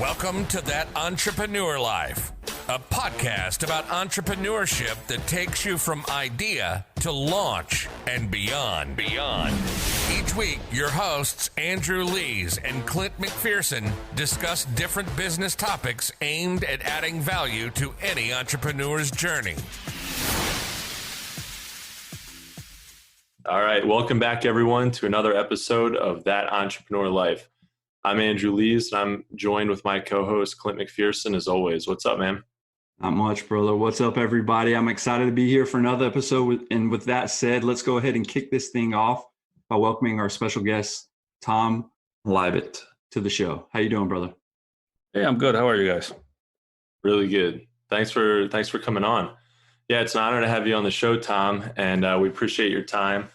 Welcome to That Entrepreneur Life, a podcast about entrepreneurship that takes you from idea to launch and beyond. Each week, your hosts, Andrew Lees and Clint McPherson, discuss different business topics aimed at adding value to any entrepreneur's journey. All right, welcome back, everyone, to another episode of That Entrepreneur Life. I'm Andrew Lees, and I'm joined with my co-host, Clint McPherson, as always. What's up, man? Not much, brother. What's up, everybody? I'm excited to be here for another episode. And with that said, let's go ahead and kick this thing off by welcoming our special guest, Tom Libelt, to the show. How you doing, brother? Hey, I'm good. How are you guys? Really good. Thanks for coming on. Yeah, it's an honor to have you on the show, Tom, and we appreciate your time.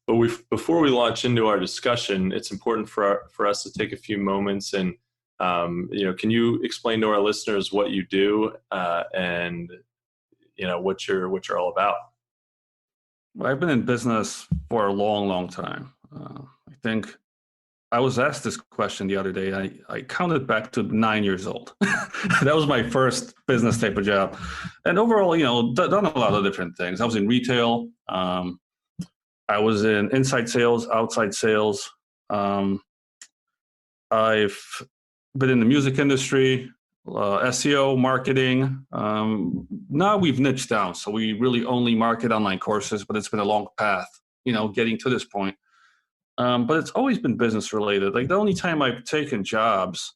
But before we launch into our discussion, it's important for us to take a few moments and, can you explain to our listeners what you do and, what you're all about? Well, I've been in business for a long, long time. I think I was asked this question the other day. I counted back to 9 years old. That was my first business type of job. And overall, done a lot of different things. I was in retail. I was in inside sales, outside sales. I've been in the music industry, SEO, marketing. Now we've niched down, so we really only market online courses, but it's been a long path, getting to this point. But it's always been business related. Like the only time I've taken jobs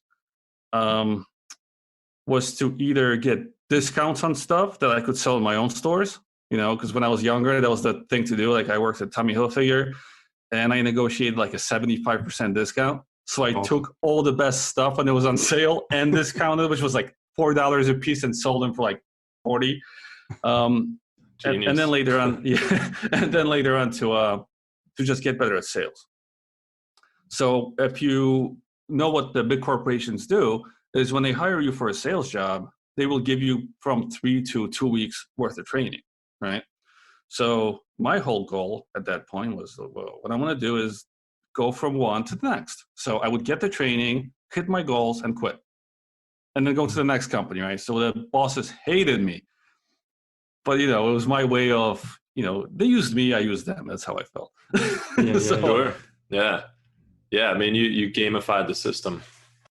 was to either get discounts on stuff that I could sell in my own stores. Because when I was younger, that was the thing to do. Like I worked at Tommy Hilfiger and I negotiated like a 75% discount. So I took all the best stuff when it was on sale and discounted, which was like $4 a piece, and sold them for like 40. And then later on, to just get better at sales. So if you know what the big corporations do is when they hire you for a sales job, they will give you from 3 to 2 weeks worth of training. Right. So my whole goal at that point was, well, what I want to do is go from one to the next. So I would get the training, hit my goals, and quit. And then go to the next company. Right. So the bosses hated me. But, it was my way of, they used me, I used them. That's how I felt. Sure. Yeah. Yeah. I mean, you gamified the system.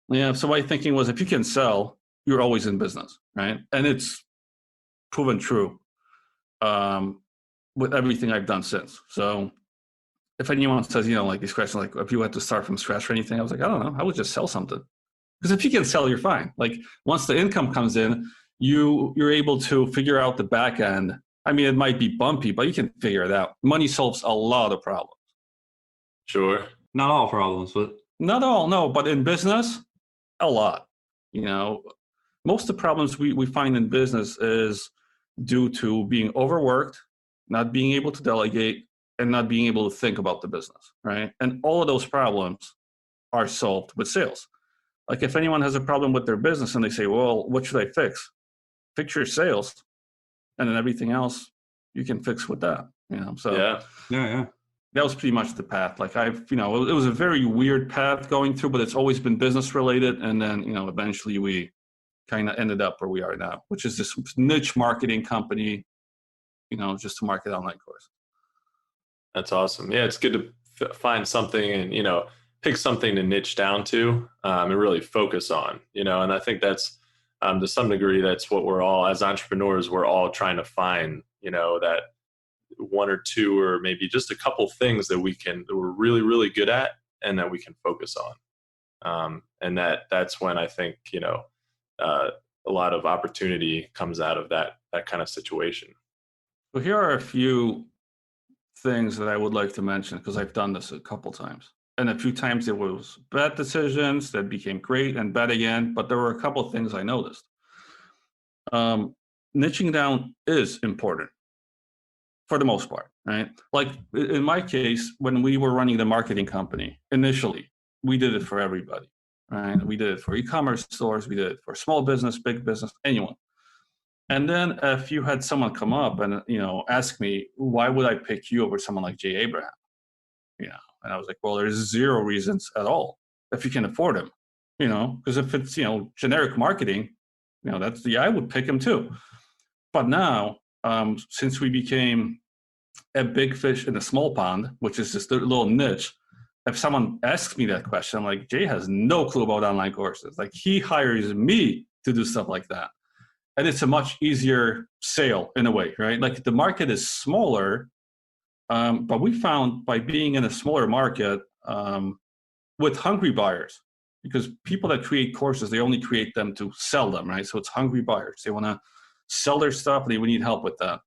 Yeah. So my thinking was, if you can sell, you're always in business. Right. And it's proven true. With everything I've done since. So if anyone says, like these questions, like if you had to start from scratch or anything, I was like, I don't know, I would just sell something. Because if you can sell, you're fine. Like once the income comes in, you're able to figure out the back end. I mean, it might be bumpy, but you can figure it out. Money solves a lot of problems. Sure. Not all problems, but not all, no. But in business, a lot. Most of the problems we find in business is due to being overworked, not being able to delegate, and not being able to think about the business, right? And all of those problems are solved with sales. Like if anyone has a problem with their business and they say, well, what should I fix? Fix your sales, and then everything else you can fix with that, So yeah. That was pretty much the path. Like it was a very weird path going through, but it's always been business related. And then, eventually we kind of ended up where we are now, which is this niche marketing company, just to market online courses. That's awesome. Yeah, it's good to find something and, pick something to niche down to and really focus on, and I think that's to some degree, that's what we're all, as entrepreneurs, we're all trying to find, that one or two or maybe just a couple things that we're really, really good at and that we can focus on. And that's when I think, a lot of opportunity comes out of that kind of situation. So here are a few things that I would like to mention because I've done this a couple times. And a few times it was bad decisions that became great and bad again. But there were a couple of things I noticed. Niching down is important for the most part, right? Like in my case, when we were running the marketing company, initially, we did it for everybody. Right? We did it for e-commerce stores. We did it for small business, big business, anyone. And then if you had someone come up and, ask me, why would I pick you over someone like Jay Abraham? And I was like, well, there's zero reasons at all. If you can afford him, because if it's, generic marketing, I would pick him too. But now, since we became a big fish in a small pond, which is just a little niche, if someone asks me that question, I'm like, Jay has no clue about online courses. Like, he hires me to do stuff like that. And it's a much easier sale in a way, right? Like, the market is smaller, but we found by being in a smaller market with hungry buyers, because people that create courses, they only create them to sell them, right? So it's hungry buyers. They want to sell their stuff, and they would need help with that.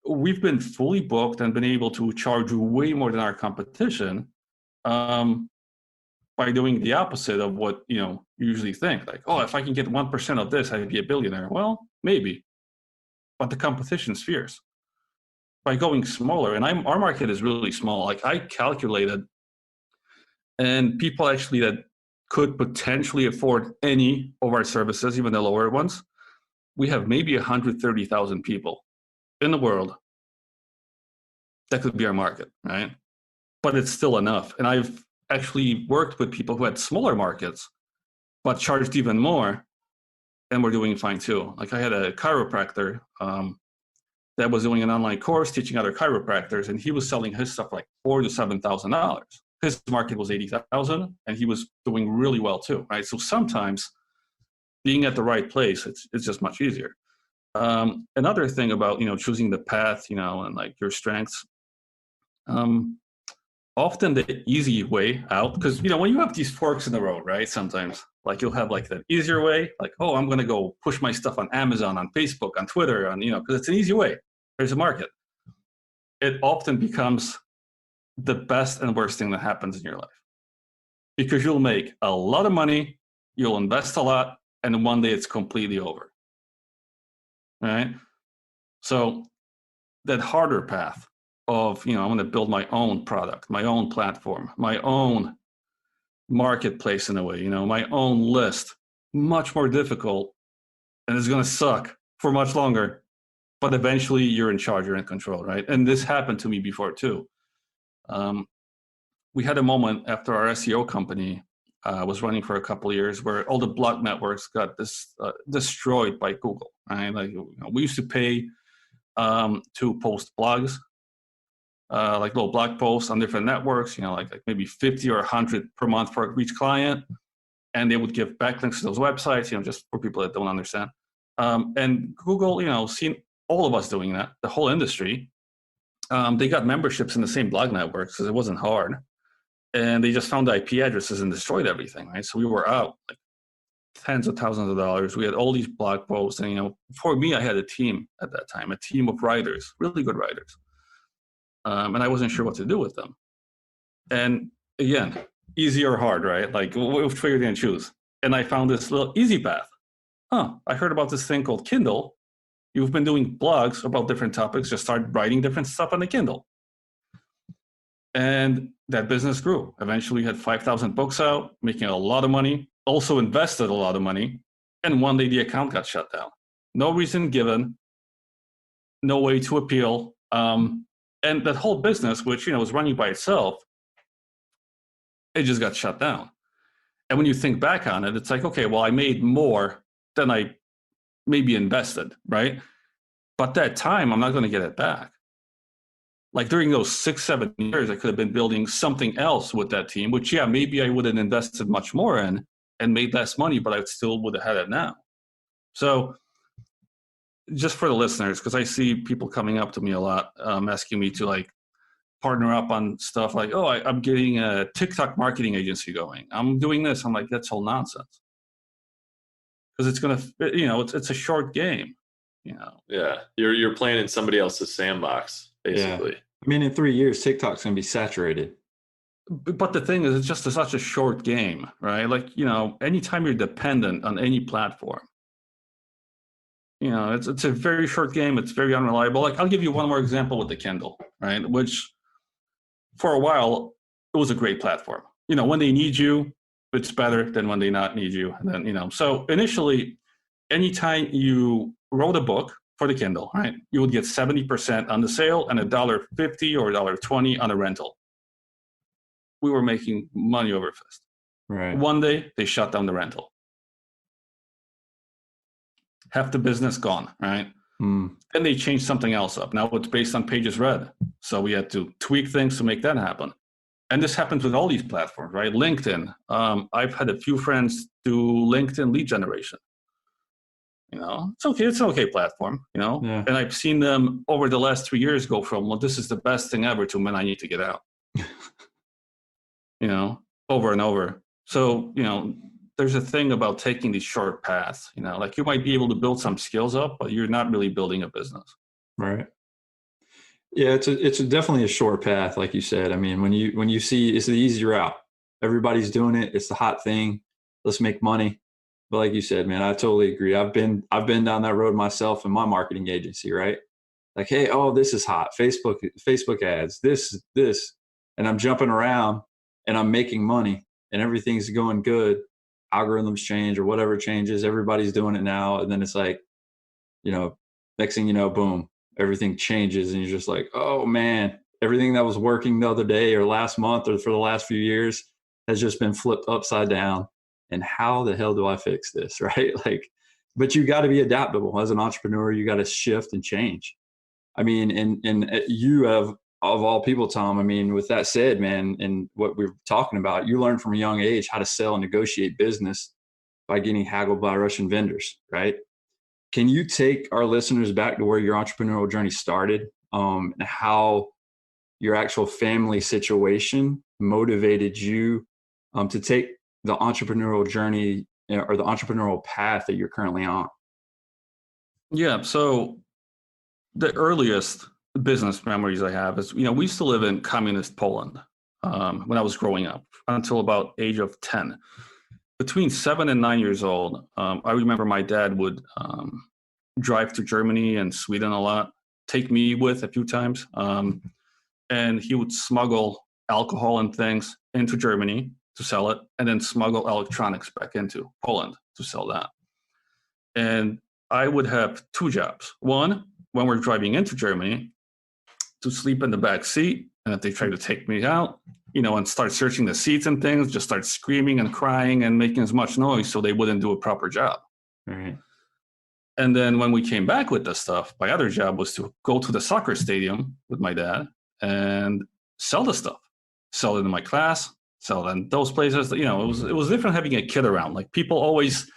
We've been fully booked and been able to charge way more than our competition by doing the opposite of what you usually think. Like, oh, if I can get 1% of this, I'd be a billionaire. Well, maybe, but the competition's fierce. By going smaller, and our market is really small. Like, I calculated, and people actually that could potentially afford any of our services, even the lower ones, we have maybe 130,000 people in the world that could be our market, right? But it's still enough. And I've actually worked with people who had smaller markets, but charged even more, and we're doing fine too. Like, I had a chiropractor that was doing an online course teaching other chiropractors, and he was selling his stuff like $4,000 to $7,000. His market was 80,000, and he was doing really well too, right? So sometimes being at the right place, it's just much easier. Another thing about choosing the path, and like your strengths. Often the easy way out, because when you have these forks in the road, right? Sometimes like you'll have like that easier way, like, oh, I'm going to go push my stuff on Amazon, on Facebook, on Twitter, because it's an easy way. There's a market. It often becomes the best and worst thing that happens in your life, because you'll make a lot of money, you'll invest a lot, and one day it's completely over. Right? So that harder path of, I'm going to build my own product, my own platform, my own marketplace in a way, my own list, much more difficult, and it's going to suck for much longer, but eventually you're in charge, you're in control, right? And this happened to me before too. We had a moment after our SEO company was running for a couple of years where all the blog networks got destroyed by Google, right? Like, we used to pay to post blogs, like little blog posts on different networks, like maybe 50 or 100 per month for each client. And they would give backlinks to those websites, just for people that don't understand. And Google, seeing all of us doing that, the whole industry, they got memberships in the same blog networks because it wasn't hard. And they just found the IP addresses and destroyed everything, right? So we were out like tens of thousands of dollars. We had all these blog posts. And, for me, I had a team at that time, a team of writers, really good writers. And I wasn't sure what to do with them. And again, easy or hard, right? Like, which way you're going to choose? And I found this little easy path. I heard about this thing called Kindle. You've been doing blogs about different topics. Just start writing different stuff on the Kindle. And that business grew. Eventually, we had 5,000 books out, making a lot of money, also invested a lot of money. And one day the account got shut down. No reason given, no way to appeal. And that whole business, which, was running by itself, it just got shut down. And when you think back on it, it's like, okay, well, I made more than I maybe invested, right? But that time, I'm not going to get it back. Like, during those 6-7 years, I could have been building something else with that team, which, yeah, maybe I would have invested much more in and made less money, but I still would have had it now. So just for the listeners, because I see people coming up to me a lot, asking me to like partner up on stuff like, oh, I'm getting a TikTok marketing agency going. I'm doing this. I'm like, that's all nonsense. Because it's going to, it's a short game, Yeah. You're playing in somebody else's sandbox, basically. Yeah. I mean, in 3 years, TikTok's going to be saturated. But the thing is, it's just such a short game, right? Like, anytime you're dependent on any platform, it's a very short game. It's very unreliable. Like, I'll give you one more example with the Kindle, right? Which for a while, it was a great platform. When they need you, it's better than when they not need you. And then, so initially, anytime you wrote a book for the Kindle, right, you would get 70% on the sale and $1.50 or $1.20 on a rental. We were making money over fist. Right. One day they shut down the rental. Half the business gone, right? Mm. Then they changed something else up. Now it's based on pages read. So we had to tweak things to make that happen. And this happens with all these platforms, right? LinkedIn. I've had a few friends do LinkedIn lead generation. It's okay. It's an okay platform, Yeah. And I've seen them over the last 3 years go from, well, this is the best thing ever to, man, I need to get out, over and over. So, there's a thing about taking these short paths, like you might be able to build some skills up, but you're not really building a business. Right. Yeah, it's definitely a short path, like you said. I mean, when you see it's the easy route, everybody's doing it. It's the hot thing. Let's make money. But like you said, man, I totally agree. I've been down that road myself in my marketing agency, right? Like, hey, oh, this is hot. Facebook ads, this, and I'm jumping around and I'm making money and everything's going good. Algorithms change or whatever changes. Everybody's doing it now, and then it's like, next thing you know, boom, everything changes, and you're just like, oh man, everything that was working the other day or last month or for the last few years has just been flipped upside down. And how the hell do I fix this? Right? Like, but you got to be adaptable as an entrepreneur. You got to shift and change. I mean, and you have, of all people, Tom, I mean, with that said, man, and what we're talking about, you learn from a young age how to sell and negotiate business by getting haggled by Russian vendors, right? Can you take our listeners back to where your entrepreneurial journey started, and how your actual family situation motivated you to take the entrepreneurial journey or the entrepreneurial path that you're currently on? Yeah. So the earliest business memories I have is, we used to live in communist Poland when I was growing up until about age of 10. Between 7 and 9 years old, I remember my dad would drive to Germany and Sweden a lot, take me with a few times, and he would smuggle alcohol and things into Germany to sell it, and then smuggle electronics back into Poland to sell that. And I would have two jobs. One, when we're driving into Germany, to sleep in the back seat, and if they try to take me out, and start searching the seats and things, just start screaming and crying and making as much noise so they wouldn't do a proper job. Right. And then when we came back with the stuff, my other job was to go to the soccer stadium with my dad and sell the stuff, sell it in my class, sell it in those places. It was different having a kid around. Like, people always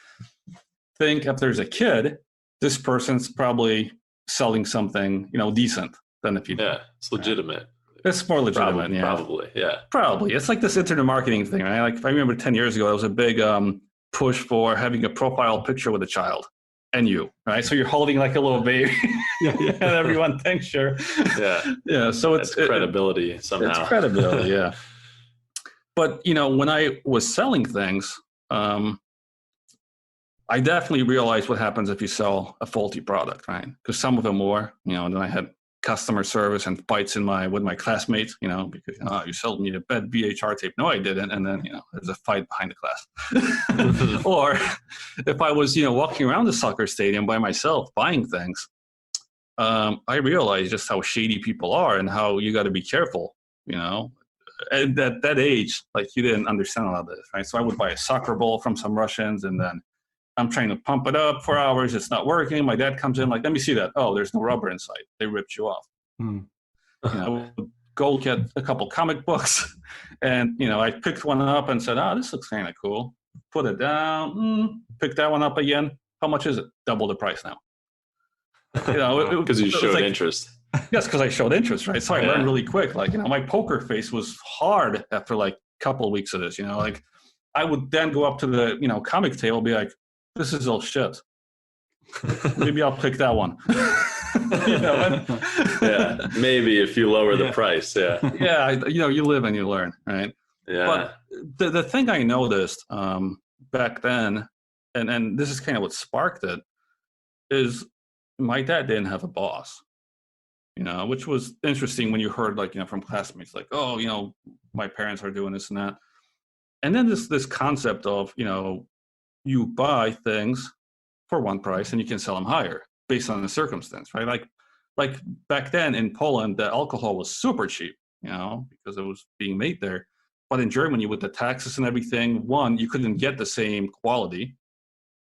think if there's a kid, this person's probably selling something, decent than if you. Yeah, it's legitimate. It's more legitimate. Probably. It's like this internet marketing thing, right? Like, I remember 10 years ago, there was a big push for having a profile picture with a child and you, right? So you're holding like a little baby and everyone thinks you're. Yeah. So it's credibility somehow. It's credibility, yeah. But, when I was selling things, I definitely realized what happens if you sell a faulty product, right? Because some of them were, and then I had customer service and fights with my classmates, because you sold me a bad VHR tape. No, I didn't. And then, there's a fight behind the class. Or if I was, walking around the soccer stadium by myself buying things, I realized just how shady people are and how you got to be careful, At that age, like, you didn't understand a lot of this, right? So I would buy a soccer ball from some Russians, and then I'm trying to pump it up for hours. It's not working. My dad comes in like, let me see that. Oh, there's no rubber inside. They ripped you off. Go get a couple comic books. And, I picked one up and said, this looks kind of cool. Put it down. Pick that one up again. How much is it? Double the price now. Because you showed interest. Yes, because I showed interest, right? So I learned really quick. Like, my poker face was hard after like a couple of weeks of this, like I would then go up to the, comic table and be like, this is all shit. Maybe I'll pick that one. Yeah, maybe if you lower the price. Yeah. Yeah, you live and you learn, right? Yeah. But the thing I noticed back then, and this is kind of what sparked it, is my dad didn't have a boss. Which was interesting when you heard, like, from classmates, like, oh, my parents are doing this and that. And then this concept of, you buy things for one price and you can sell them higher based on the circumstance, right? Like back then in Poland, the alcohol was super cheap, because it was being made there. But in Germany, with the taxes and everything, one, you couldn't get the same quality.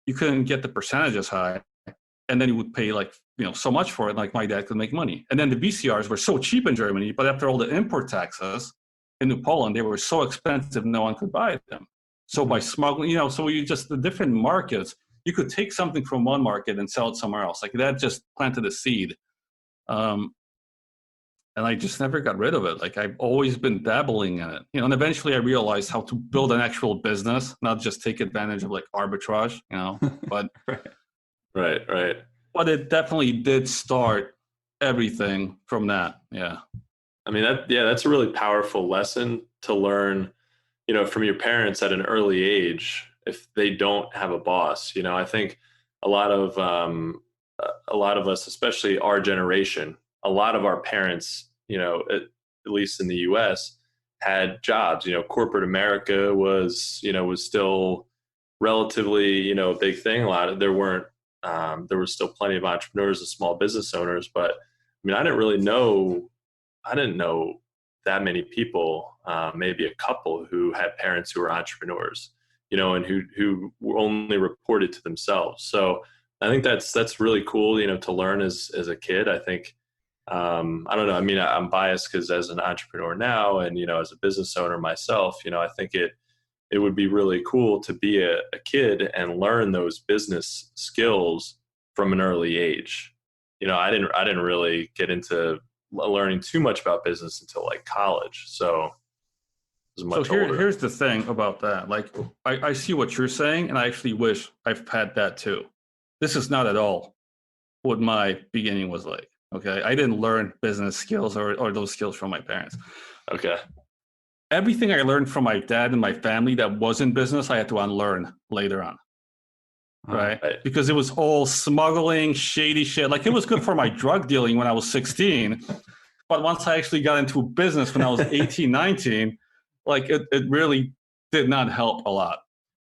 You couldn't get the percentages high. And then you would pay like, so much for it. Like my dad could make money. And then the VCRs were so cheap in Germany, but after all the import taxes into Poland, they were so expensive, no one could buy them. So by smuggling, so you just, the different markets, you could take something from one market and sell it somewhere else. Like that just planted a seed. And I just never got rid of it. Like I've always been dabbling in it, and eventually I realized how to build an actual business, not just take advantage of like arbitrage, but Right. But it definitely did start everything from that. Yeah. I mean, that's a really powerful lesson to learn, from your parents at an early age, if they don't have a boss. I think a lot of us, especially our generation, a lot of our parents, at least in the US, had jobs. Corporate America was still relatively, a big thing. There was still plenty of entrepreneurs and small business owners, but I mean, I didn't know that many people, maybe a couple who had parents who were entrepreneurs, and who only reported to themselves. So I think that's really cool, to learn as a kid. I think, I don't know. I mean, I'm biased because as an entrepreneur now and, as a business owner myself, I think it would be really cool to be a kid and learn those business skills from an early age. I didn't really get into learning too much about business until like college. So here's the thing about that. Like I see what you're saying, and I actually wish I've had that too. This is not at all what my beginning was like. Okay. I didn't learn business skills or those skills from my parents. Okay. Everything I learned from my dad and my family that wasn't business, I had to unlearn later on. Right? Because it was all smuggling, shady shit. Like it was good for my drug dealing when I was 16. But once I actually got into business when I was 18, 19, like it really did not help a lot.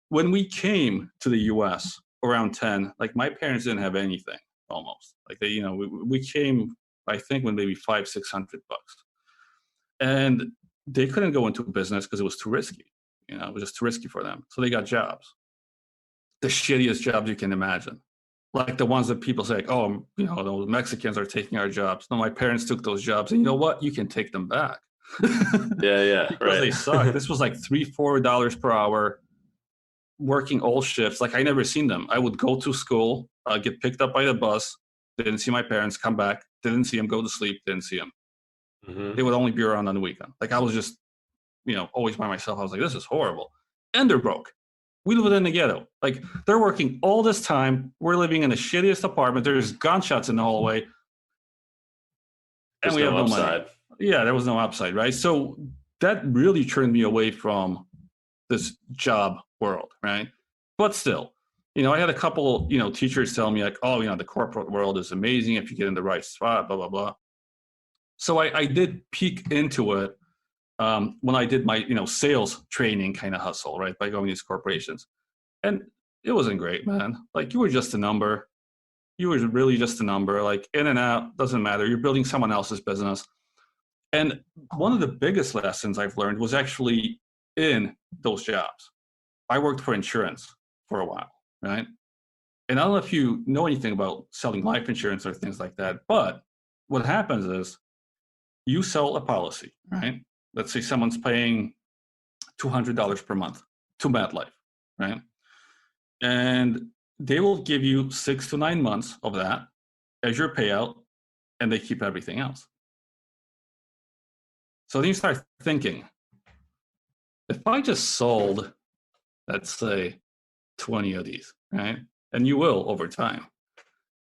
When we came to the US around 10, like my parents didn't have anything almost. Like they, we came, I think, with maybe $500-600. And they couldn't go into business because it was too risky. It was just too risky for them. So they got jobs. The shittiest jobs you can imagine. Like the ones that people say, like, oh, the Mexicans are taking our jobs. No, my parents took those jobs. And you know what? You can take them back. Yeah. Because right. they suck. This was like $3-4 per hour, working all shifts. Like I never seen them. I would go to school, get picked up by the bus, didn't see my parents, come back, didn't see them, go to sleep, didn't see them. Mm-hmm. They would only be around on the weekend. Like I was just, always by myself. I was like, this is horrible. And they're broke. We live in the ghetto. Like they're working all this time. We're living in the shittiest apartment. There's gunshots in the hallway. There's and we have no upside. money. Yeah, there was no upside, right? So that really turned me away from this job world, right? But still, I had a couple, teachers tell me like, oh, the corporate world is amazing if you get in the right spot, blah, blah, blah. So I did peek into it when I did my, sales training kind of hustle, right? By going to these corporations. And it wasn't great, man. Like you were just a number. You were really just a number, like in and out, doesn't matter. You're building someone else's business. And one of the biggest lessons I've learned was actually in those jobs. I worked for insurance for a while, right? And I don't know if you know anything about selling life insurance or things like that, but what happens is you sell a policy, right? Let's say someone's paying $200 per month to MetLife, right? And they will give you 6 to 9 months of that as your payout, and they keep everything else. So then you start thinking, if I just sold, let's say, 20 of these, right? And you will over time.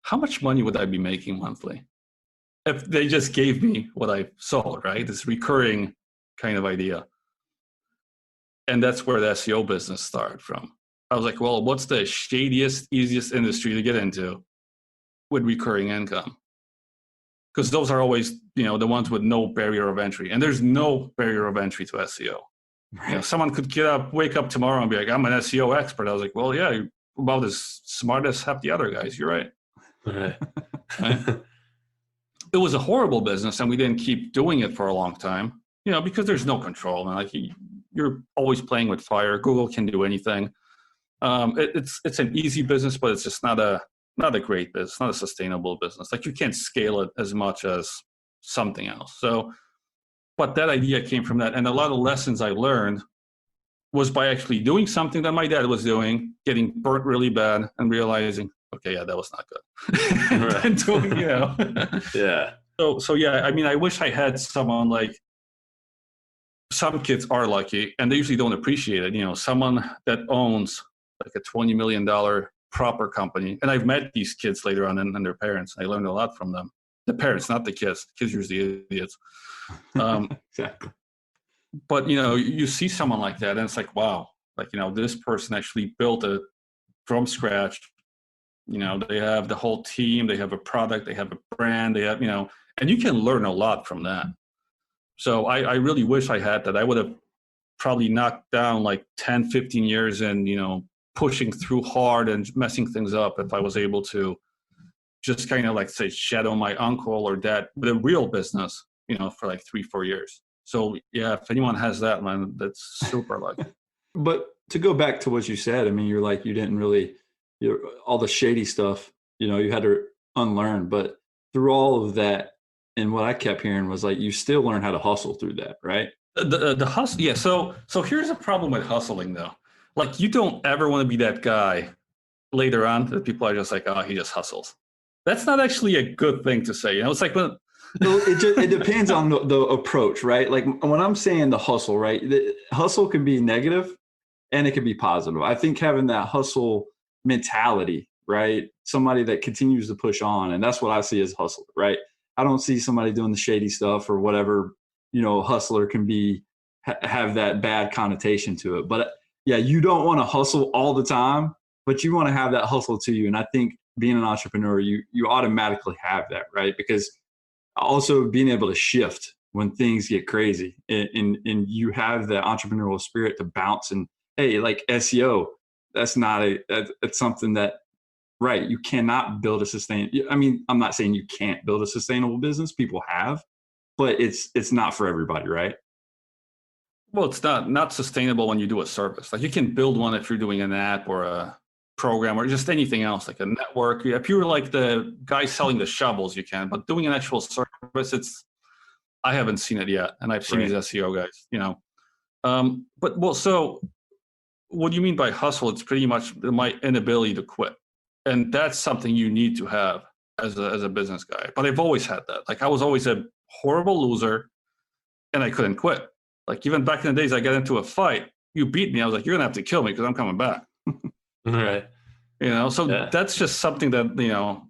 How much money would I be making monthly if they just gave me what I sold, right? This recurring kind of idea. And that's where the SEO business started from. I was like, well, what's the shadiest, easiest industry to get into with recurring income? Because those are always, the ones with no barrier of entry. And there's no barrier of entry to SEO. Right. Someone could wake up tomorrow and be like, I'm an SEO expert. I was like, well, yeah, you're about as smart as half the other guys. You're right. Right. It was a horrible business, and we didn't keep doing it for a long time, because there's no control. And like you're always playing with fire. Google can do anything. It's an easy business, but it's just not a great business, not a sustainable business. Like you can't scale it as much as something else. So, but that idea came from that. And a lot of lessons I learned was by actually doing something that my dad was doing, getting burnt really bad and realizing, okay, yeah, that was not good. And doing, Yeah. So yeah, I mean, I wish I had someone like, some kids are lucky and they usually don't appreciate it. Someone that owns like a $20 million proper company. And I've met these kids later on and their parents. I learned a lot from them. The parents, not the kids. The kids are usually idiots. Exactly. But, you see someone like that and it's like, wow, like, this person actually built it from scratch. They have the whole team, they have a product, they have a brand, they have, and you can learn a lot from that. So I really wish I had that. I would have probably knocked down like 10, 15 years and, pushing through hard and messing things up if I was able to just kind of like say shadow my uncle or dad with a real business, for like 3-4 years. So yeah, if anyone has that, man, that's super lucky. But to go back to what you said, I mean, you're like, you didn't really, all the shady stuff, you had to unlearn, but through all of that, and what I kept hearing was like, you still learn how to hustle through that, right? The hustle. Yeah. So here's a problem with hustling though. Like you don't ever want to be that guy later on that people are just like, oh, he just hustles. That's not actually a good thing to say. It's like when it depends on the approach, right? Like when I'm saying the hustle, right? The hustle can be negative and it can be positive. I think having that hustle mentality, right? Somebody that continues to push on, and that's what I see as hustle, right? I don't see somebody doing the shady stuff or whatever, hustler can be, have that bad connotation to it. But yeah, you don't want to hustle all the time, but you want to have that hustle to you. And I think being an entrepreneur, you automatically have that, right? Because also being able to shift when things get crazy and you have the entrepreneurial spirit to bounce and, hey, like SEO, that's something that, right, you cannot build I mean, I'm not saying you can't build a sustainable business. People have, but it's not for everybody, right? Well, it's not sustainable when you do a service. Like you can build one if you're doing an app or a program or just anything else, like a network. If you're like the guy selling the shovels, you can. But doing an actual service, I haven't seen it yet, and I've seen these SEO guys. So what do you mean by hustle? It's pretty much my inability to quit. And that's something you need to have as a business guy. But I've always had that. Like I was always a horrible loser and I couldn't quit. Like even back in the days I got into a fight, you beat me. I was like, you're going to have to kill me because I'm coming back. Right. So that's just something that,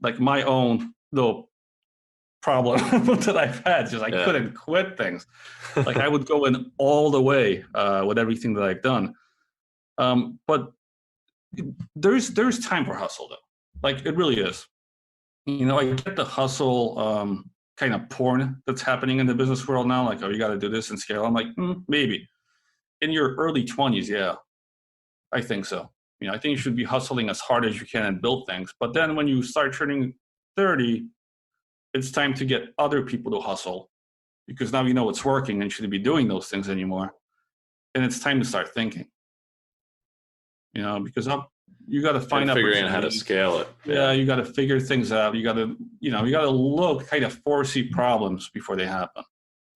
like my own little problem that I've had. Just I couldn't quit things. Like I would go in all the way with everything that I've done. But there's time for hustle though. Like it really is. I get the hustle kind of porn that's happening in the business world now. Like, oh, you got to do this and scale. I'm like, maybe. In your early 20s, yeah, I think so. I think you should be hustling as hard as you can and build things. But then when you start turning 30, it's time to get other people to hustle because now you know it's working and you shouldn't be doing those things anymore. And it's time to start thinking. Because you got to find out figuring out how to scale it. Yeah, you got to figure things out. You got to, you got to look, kind of foresee problems before they happen,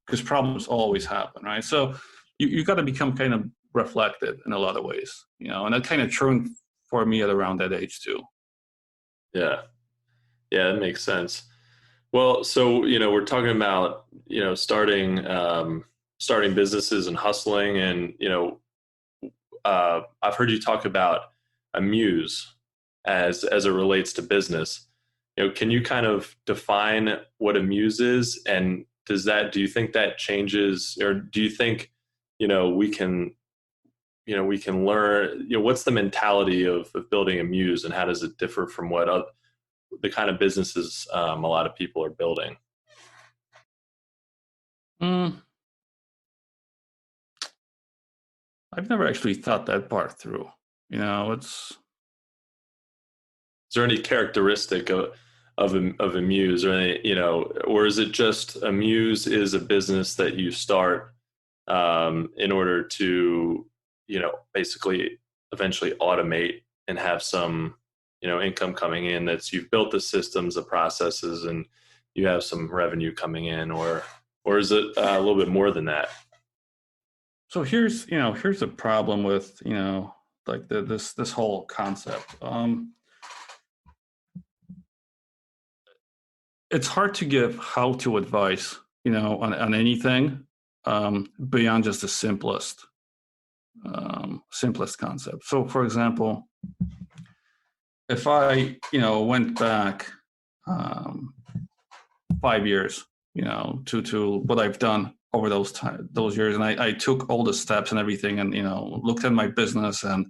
because problems always happen, right? So you got to become kind of reflective in a lot of ways, and that kind of turned for me at around that age too. Yeah, that makes sense. Well, so we're talking about starting businesses and hustling, and I've heard you talk about a muse as it relates to business. Can you kind of define what a muse is, and do you think that changes, or do you think we can learn, what's the mentality of building a muse, and how does it differ from what the kind of businesses a lot of people are building? I've never actually thought that part through. Is there any characteristic of a muse, or any, or is it just a muse is a business that you start in order to, basically eventually automate and have some, income coming in. You've built the systems, the processes, and you have some revenue coming in, or is it a little bit more than that? So here's a problem with, like this whole concept. It's hard to give how-to advice, on anything beyond just the simplest concept. So, for example, if I, went back 5 years, to what I've done over those years, and I took all the steps and everything, and looked at my business and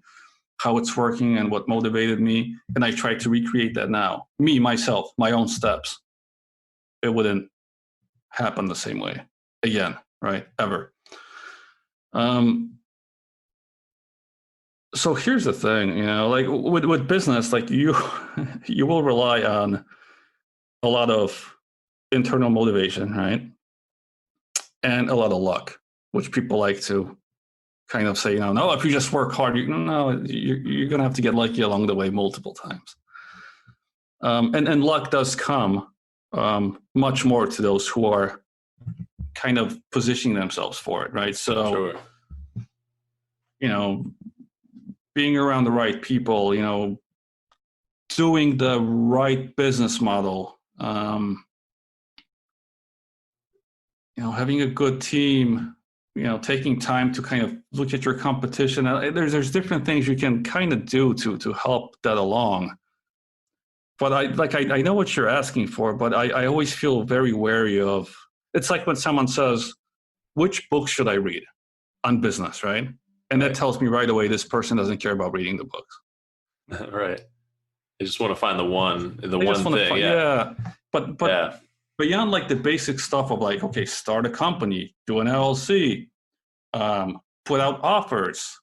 how it's working and what motivated me, and I tried to recreate that now, myself, my own steps. It wouldn't happen the same way again, right? Ever. So here's the thing, like with business, like you will rely on a lot of internal motivation, right? And a lot of luck, which people like to kind of say, no, if you just work hard, you're going to have to get lucky along the way multiple times. And luck does come much more to those who are kind of positioning themselves for it, right? So, sure. Being around the right people, doing the right business model, having a good team, taking time to kind of look at your competition. There's different things you can kind of do to help that along. But I know what you're asking for, but I always feel very wary of. It's like when someone says, "Which book should I read on business?" Right? And that tells me right away this person doesn't care about reading the books. Right. They just want to find the one thing. Yeah. But beyond like the basic stuff of like, okay, start a company, do an LLC, put out offers,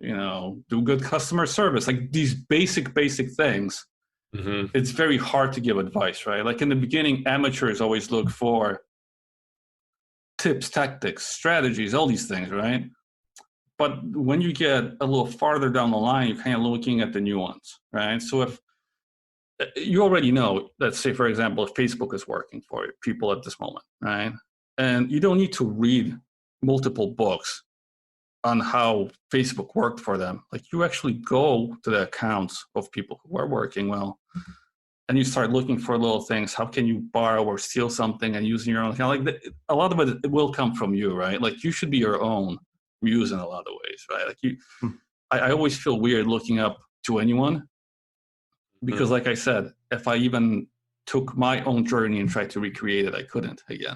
do good customer service, like these basic things. Mm-hmm. It's very hard to give advice, right? Like in the beginning, amateurs always look for tips, tactics, strategies, all these things, right? But when you get a little farther down the line, you're kind of looking at the nuance, right? So if you already know, let's say, for example, if Facebook is working for people at this moment, right? And you don't need to read multiple books on how Facebook worked for them. Like you actually go to the accounts of people who are working well, and you start looking for little things. How can you borrow or steal something and use in your own account? Like a lot of it will come from you, right? Like you should be your own muse in a lot of ways, right? Like I always feel weird looking up to anyone because, like I said, if I even took my own journey and tried to recreate it, I couldn't again.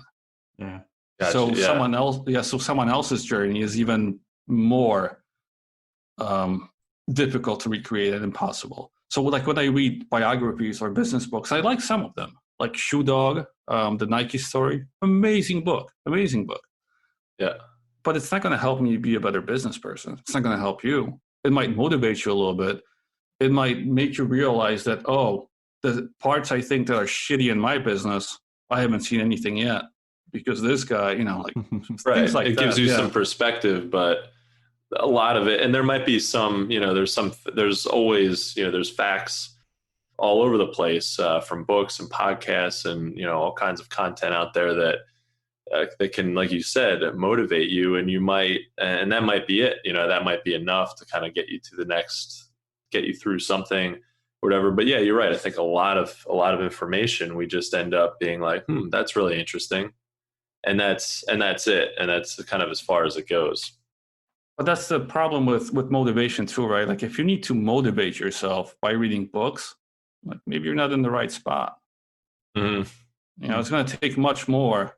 Yeah. Gotcha, so someone else's journey is even more difficult to recreate and impossible. So like when I read biographies or business books, I like some of them, like Shoe Dog, the Nike story, amazing book. Yeah. But it's not going to help me be a better business person. It's not going to help you. It might motivate you a little bit. It might make you realize that, the parts I think that are shitty in my business, I haven't seen anything yet because this guy, like right. Things like it gives you some perspective, but a lot of it, and there might be some, there's always, there's facts all over the place from books and podcasts and, all kinds of content out there that can, like you said, motivate you, and and that might be it. That might be enough to kind of get you to the next, get you through something, whatever. But yeah, you're right. I think a lot of information, we just end up being like, that's really interesting, and that's it, and that's kind of as far as it goes. But that's the problem with motivation too, right? Like if you need to motivate yourself by reading books, like maybe you're not in the right spot. Mm-hmm. It's going to take much more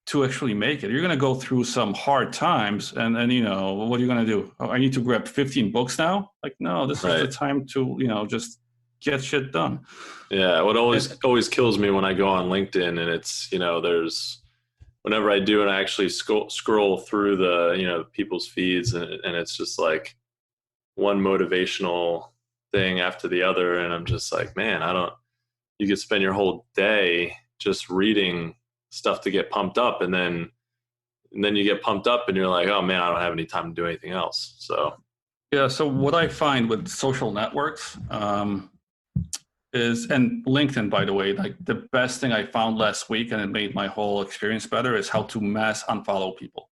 to actually make it. You're going to go through some hard times, and what are you going to do? I need to grab 15 books now? Like, no, this is the time to, just get shit done. Yeah. What always kills me when I go on LinkedIn and it's, there's, whenever I do, and I actually scroll through the, people's feeds and it's just like one motivational thing after the other. And I'm just like, man, you could spend your whole day just reading stuff to get pumped up. And then, and then you get pumped up and you're like, oh man, I don't have any time to do anything else. So Yeah. So what I find with social networks is, and LinkedIn, by the way, like the best thing I found last week, and it made my whole experience better, is how to mass unfollow people.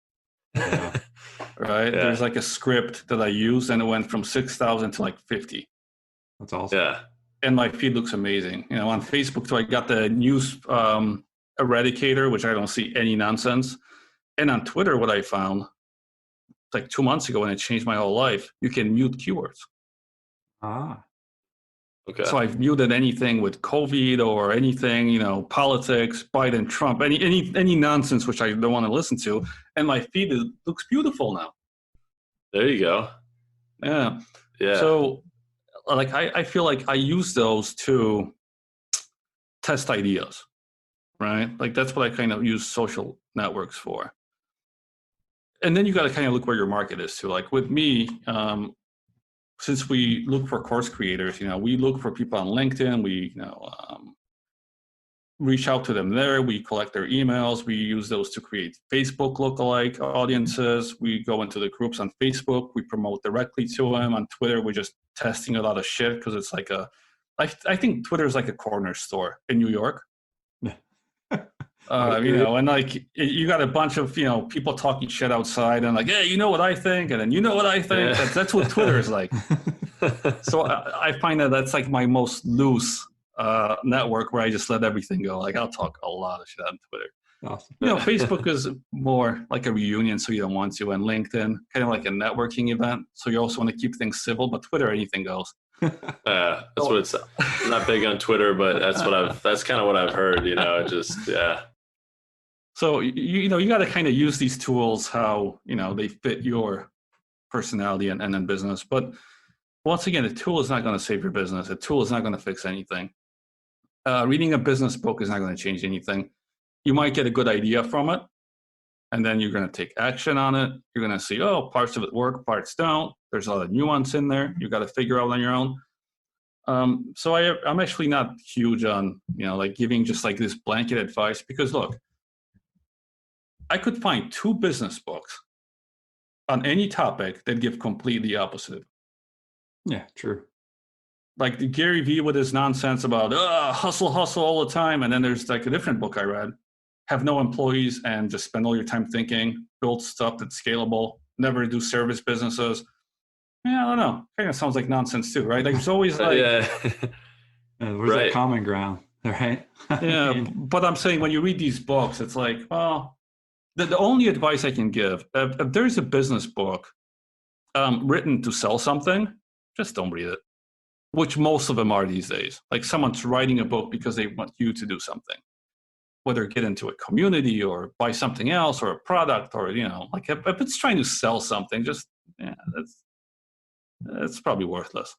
Yeah. Right. Yeah. There's like a script that I use, and it went from 6,000 to like 50. That's awesome. yeah. And my feed looks amazing. You know, on Facebook, so I got the news eradicator, which I don't see any nonsense. And on Twitter, what I found like 2 months ago, and it changed my whole life, you can mute keywords. Ah. Okay. So I've muted anything with COVID or anything, you know, politics, Biden, Trump, any nonsense which I don't want to listen to, and my feed looks beautiful now. There you go. Yeah. Yeah. So, like, I feel like I use those to test ideas, right? Like that's what I kind of use social networks for. And then you got to kind of look where your market is too. Like with me, since we look for course creators, you know, we look for people on LinkedIn. We, you know, reach out to them there. We collect their emails. We use those to create Facebook lookalike audiences. We go into the groups on Facebook. We promote directly to them. On Twitter, we're just testing a lot of shit because it's like I think Twitter is like a corner store in New York. You know, and like you got a bunch of, you know, people talking shit outside and like, hey, you know what I think, and then you know what I think. Yeah. That's what Twitter is like. So I find that that's like my most loose network where I just let everything go. Like I'll talk a lot of shit on Twitter. Awesome. You know, Facebook is more like a reunion, so you don't want to, and LinkedIn kind of like a networking event, so you also want to keep things civil. But Twitter, anything goes. That's what it's. I'm not big on Twitter, but that's kind of what I've heard. You know, just yeah. So you know, you got to kind of use these tools how, you know, they fit your personality and in business. But once again, a tool is not going to save your business. A tool is not going to fix anything. Reading a business book is not going to change anything. You might get a good idea from it, and then you're going to take action on it. You're going to see, oh, parts of it work, parts don't. There's a lot of nuance in there. You got to figure out on your own. So I'm actually not huge on, you know, like giving just like this blanket advice, because look, I could find 2 business books on any topic that give completely opposite. Yeah, true. Like the Gary Vee with his nonsense about hustle all the time, and then there's like a different book I read, have no employees and just spend all your time thinking, build stuff that's scalable, never do service businesses. Yeah, I don't know. Kind of sounds like nonsense too, right? Like there's always like Yeah. Where's Right. that common ground, right? yeah, but I'm saying when you read these books, it's like, well, the only advice I can give, if there's a business book written to sell something, just don't read it, which most of them are these days. Like someone's writing a book because they want you to do something, whether get into a community or buy something else or a product, or, you know, like if it's trying to sell something, just, yeah, that's probably worthless.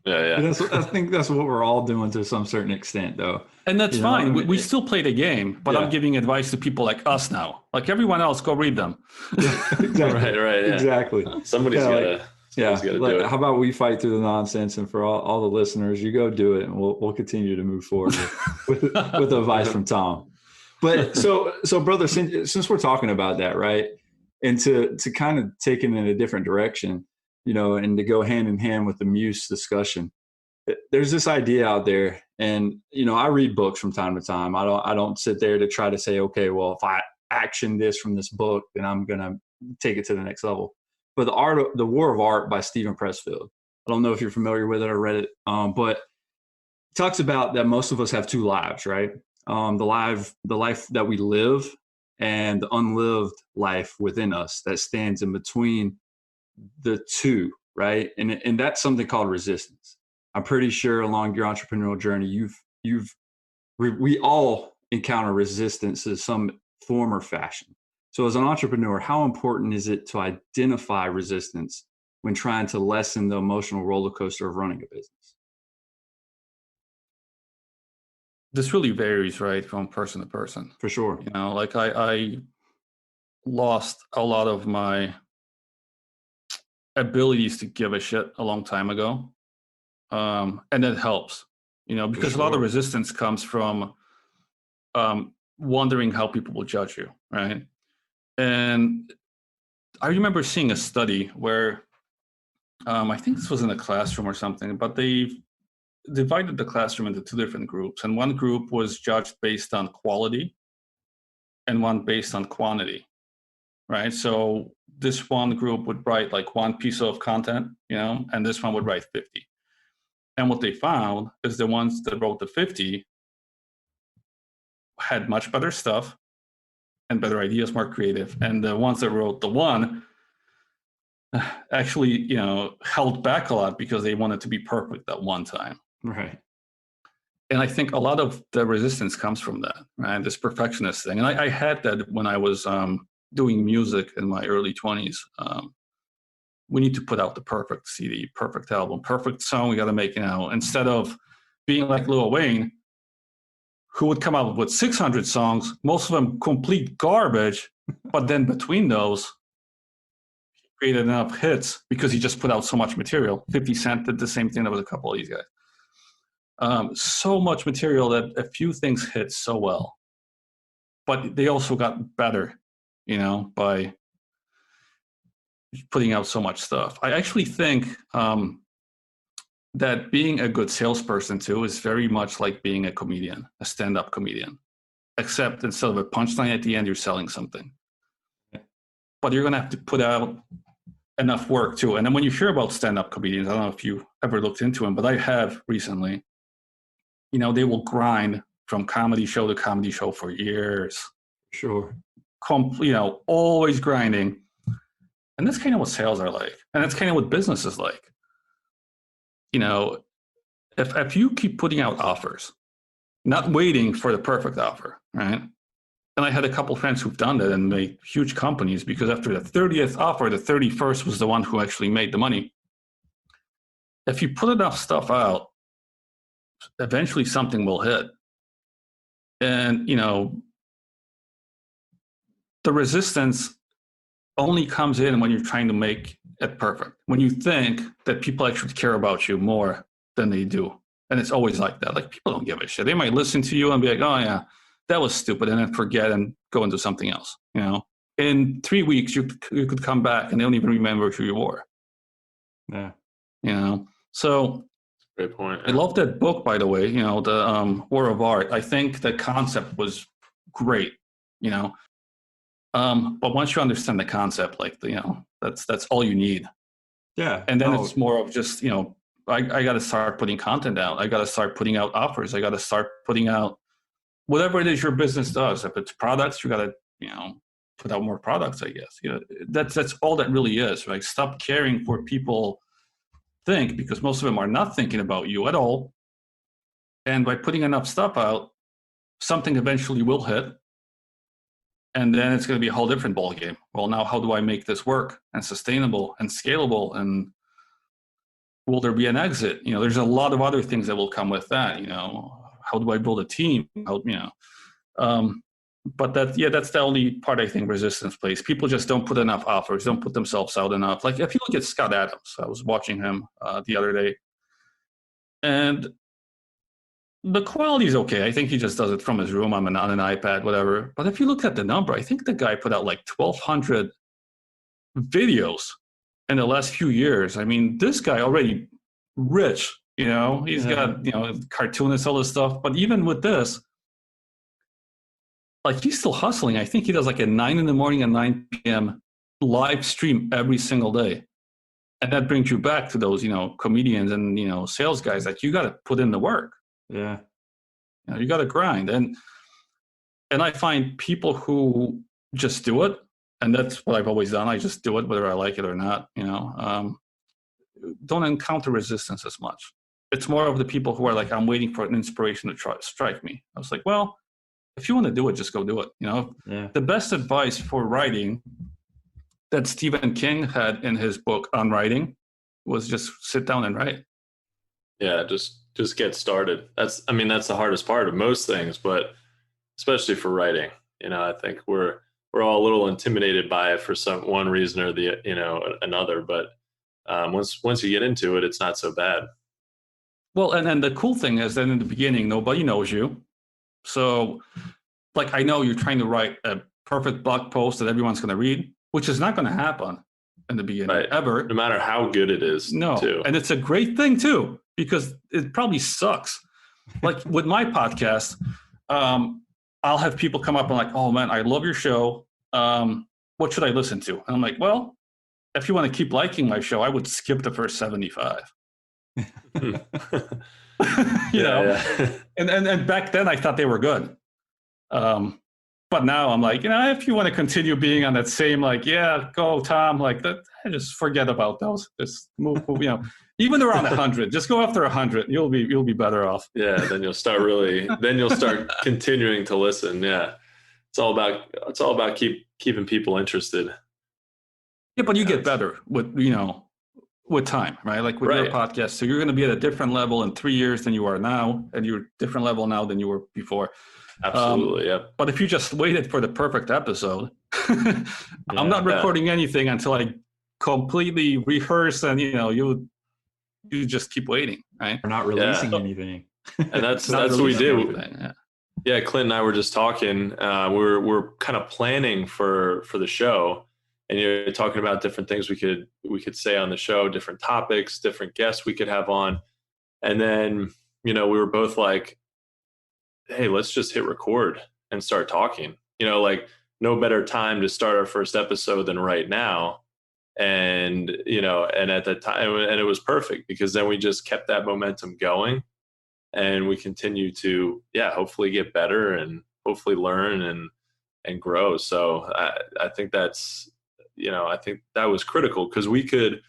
Yeah. I think that's what we're all doing to some certain extent, though. And that's You know, fine. I mean, We still play the game, but Yeah. I'm giving advice to people like us now. Like everyone else, go read them. Exactly. Right. Yeah. Exactly. Somebody's Yeah, got to do it. How about we fight through the nonsense, and for all the listeners, you go do it, and we'll continue to move forward with advice from Tom. But so brother, since we're talking about that, right, and to kind of take it in a different direction, you know, and to go hand in hand with the Muse discussion, there's this idea out there, and you know, I read books from time to time. I don't sit there to try to say, okay, well, if I action this from this book, then I'm gonna take it to the next level. But the War of Art by Stephen Pressfield. I don't know if you're familiar with it or read it, but it talks about that most of us have 2 lives, right? The life that we live, and the unlived life within us that stands in between the 2, right? And that's something called resistance. I'm pretty sure along your entrepreneurial journey, we all encounter resistance in some form or fashion. So as an entrepreneur, how important is it to identify resistance when trying to lessen the emotional roller coaster of running a business? This really varies, right, from person to person. For sure. You know, like I lost a lot of my abilities to give a shit a long time ago. And that helps, you know, because a lot of resistance comes from wondering how people will judge you, right? And I remember seeing a study where I think this was in a classroom or something, but they divided the classroom into two different groups. And one group was judged based on quality and one based on quantity, right? So this one group would write like one piece of content, and this one would write 50. And what they found is the ones that wrote the 50 had much better stuff and better ideas, more creative. And the ones that wrote the one actually, held back a lot because they wanted to be perfect at one time. Right. And I think a lot of the resistance comes from that, right? This perfectionist thing. And I had that when I was doing music in my early 20s. We need to put out the perfect CD, perfect album, perfect song we got to make now. Instead of being like Lil Wayne, who would come out with 600 songs, most of them complete garbage, but then between those, he created enough hits because he just put out so much material. 50 Cent did the same thing. There was a couple of these guys. So much material that a few things hit so well, but they also got better, by putting out so much stuff. I actually think that being a good salesperson too is very much like being a comedian, a stand-up comedian, except instead of a punchline at the end, you're selling something. But you're going to have to put out enough work too. And then when you hear about stand-up comedians, I don't know if you ever looked into them, but I have recently, they will grind from comedy show to comedy show for years. Sure. Always grinding. And that's kind of what sales are like. And that's kind of what business is like. If you keep putting out offers, not waiting for the perfect offer, right? And I had a couple friends who've done that and made huge companies because after the 30th offer, the 31st was the one who actually made the money. If you put enough stuff out, eventually something will hit. And, the resistance only comes in when you're trying to make it perfect. When you think that people actually care about you more than they do. And it's always like that. Like, people don't give a shit. They might listen to you and be like, oh yeah, that was stupid, and then forget and go into something else. In 3 weeks, you could come back and they don't even remember who you were. Yeah. So great point. I love that book, by the way, the War of Art. I think the concept was great, but once you understand the concept, like, that's all you need. Yeah. And then it's more of just, I got to start putting content out. I got to start putting out offers. I got to start putting out whatever it is your business does. If it's products, you got to, put out more products, I guess. That's all that really is, right? Stop caring for people think, because most of them are not thinking about you at all. And by putting enough stuff out, something eventually will hit. And then it's going to be a whole different ballgame. Well, now how do I make this work and sustainable and scalable? And will there be an exit? There's a lot of other things that will come with that. How do I build a team? But that's the only part I think resistance plays. People just don't put enough offers, don't put themselves out enough. Like, if you look at Scott Adams, I was watching him the other day, and the quality is okay. I think he just does it from his room on an iPad, whatever. But if you look at the number, I think the guy put out like 1,200 videos in the last few years. I mean, this guy already rich, he's got, cartoonists, all this stuff. But even with this, like, he's still hustling. I think he does like a 9 a.m. and 9 p.m. live stream every single day. And that brings you back to those, comedians and, sales guys. Like, you got to put in the work. Yeah. You got to grind. And I find people who just do it, and that's what I've always done. I just do it, whether I like it or not, don't encounter resistance as much. It's more of the people who are like, I'm waiting for an inspiration to strike me. I was like, well, if you want to do it, just go do it. Yeah. The best advice for writing that Stephen King had in his book on writing was just sit down and write. Yeah. Just get started. That's the hardest part of most things, but especially for writing, I think we're all a little intimidated by it for one reason or another, but once you get into it, it's not so bad. Well, and the cool thing is that in the beginning, nobody knows you. So, like, I know you're trying to write a perfect blog post that everyone's going to read, which is not going to happen in the beginning ever. No matter how good it is. No. Too. And it's a great thing too, because it probably sucks. Like with my podcast, I'll have people come up and like, oh man, I love your show. What should I listen to? And I'm like, well, if you want to keep liking my show, I would skip the first 75. you know? And back then I thought they were good. But now I'm like, if you want to continue being on that same, like, yeah, go Tom, like that, just forget about those. Just move, even around 100, just go after 100. You'll be better off. Yeah. Then you'll start continuing to listen. Yeah. It's all about keeping people interested. Yeah. But you get better with time, right? Like with your podcast. So you're going to be at a different level in 3 years than you are now. And you're different level now than you were before. Absolutely. Yeah. But if you just waited for the perfect episode, I'm not recording anything until I completely rehearse, and you just keep waiting, right? We're not releasing anything. And that's what we do. Yeah, Clint and I were just talking. We're kind of planning for the show, and you're talking about different things we could say on the show, different topics, different guests we could have on, and then we were both like, hey, let's just hit record and start talking. Like no better time to start our first episode than right now. And, and at the time, and it was perfect because then we just kept that momentum going and we continue to, hopefully get better and hopefully learn and grow. So I think that's, I think that was critical because we could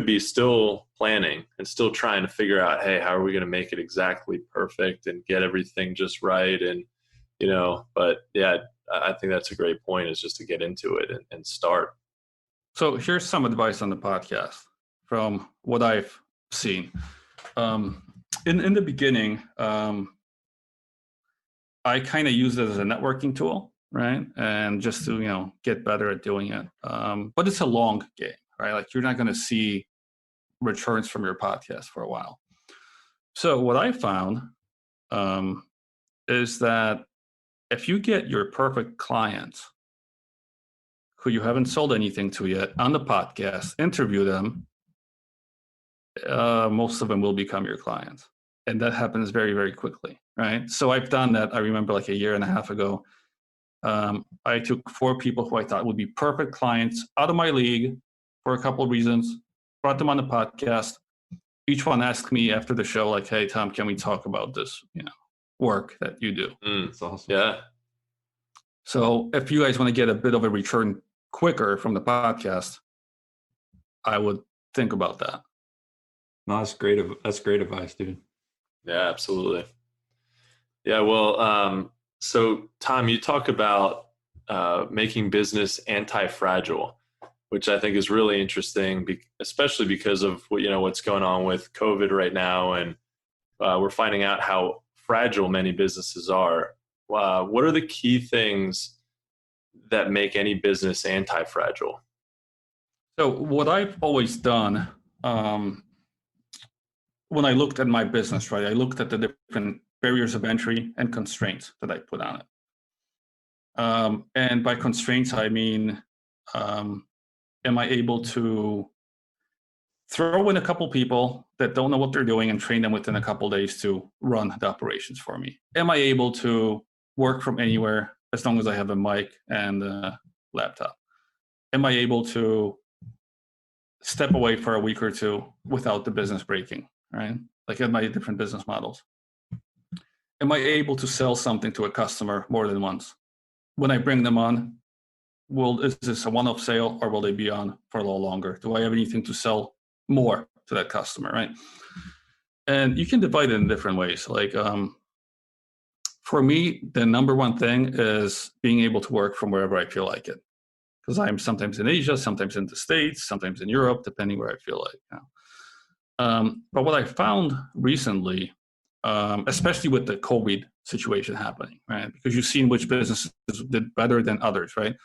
be still planning and still trying to figure out, hey, how are we going to make it exactly perfect and get everything just right? And, but yeah, I think that's a great point, is just to get into it and start. So here's some advice on the podcast from what I've seen. In the beginning, I kind of used it as a networking tool, right? And just to, get better at doing it. But it's a long game. Right? Like you're not going to see returns from your podcast for a while. So what I found is that if you get your perfect clients who you haven't sold anything to yet on the podcast, interview them, most of them will become your clients. And that happens very, very quickly, right? So I've done that. I remember like a year and a half ago, I took 4 people who I thought would be perfect clients out of my league, for a couple of reasons, brought them on the podcast. Each one asked me after the show, like, hey, Tom, can we talk about this, work that you do? That's awesome. Yeah. So if you guys want to get a bit of a return quicker from the podcast, I would think about that. No, that's great. That's great advice, dude. Yeah, absolutely. Yeah. Well, so Tom, you talk about making business anti-fragile, which I think is really interesting, especially because of what's going on with COVID right now, and we're finding out how fragile many businesses are. What are the key things that make any business anti-fragile? So what I've always done when I looked at my business, right, I looked at the different barriers of entry and constraints that I put on it. And by constraints, I mean, am I able to throw in a couple people that don't know what they're doing and train them within a couple days to run the operations for me? Am I able to work from anywhere as long as I have a mic and a laptop? Am I able to step away for a week or two without the business breaking, right? Like at my different business models. Am I able to sell something to a customer more than once? When I bring them on, is this a one-off sale, or will they be on for a little longer? Do I have anything to sell more to that customer, right? And you can divide it in different ways. Like for me, the number one thing is being able to work from wherever I feel like it. Because I'm sometimes in Asia, sometimes in the States, sometimes in Europe, depending where I feel like. But what I found recently, especially with the COVID situation happening, right? Because you've seen which businesses did better than others, right?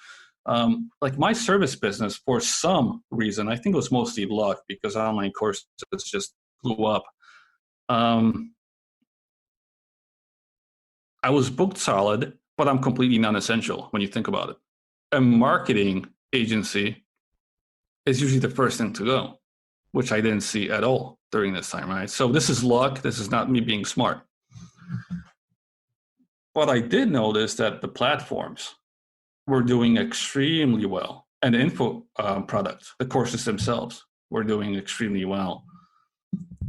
Like my service business, for some reason, I think it was mostly luck because online courses just blew up. I was booked solid but I'm completely non-essential when you think about it. A marketing agency is usually the first thing to go, which I didn't see at all during this time, right? So this is luck. This is not me being smart. But I did notice that the platforms were doing extremely well, and the info products, the courses themselves, were doing extremely well.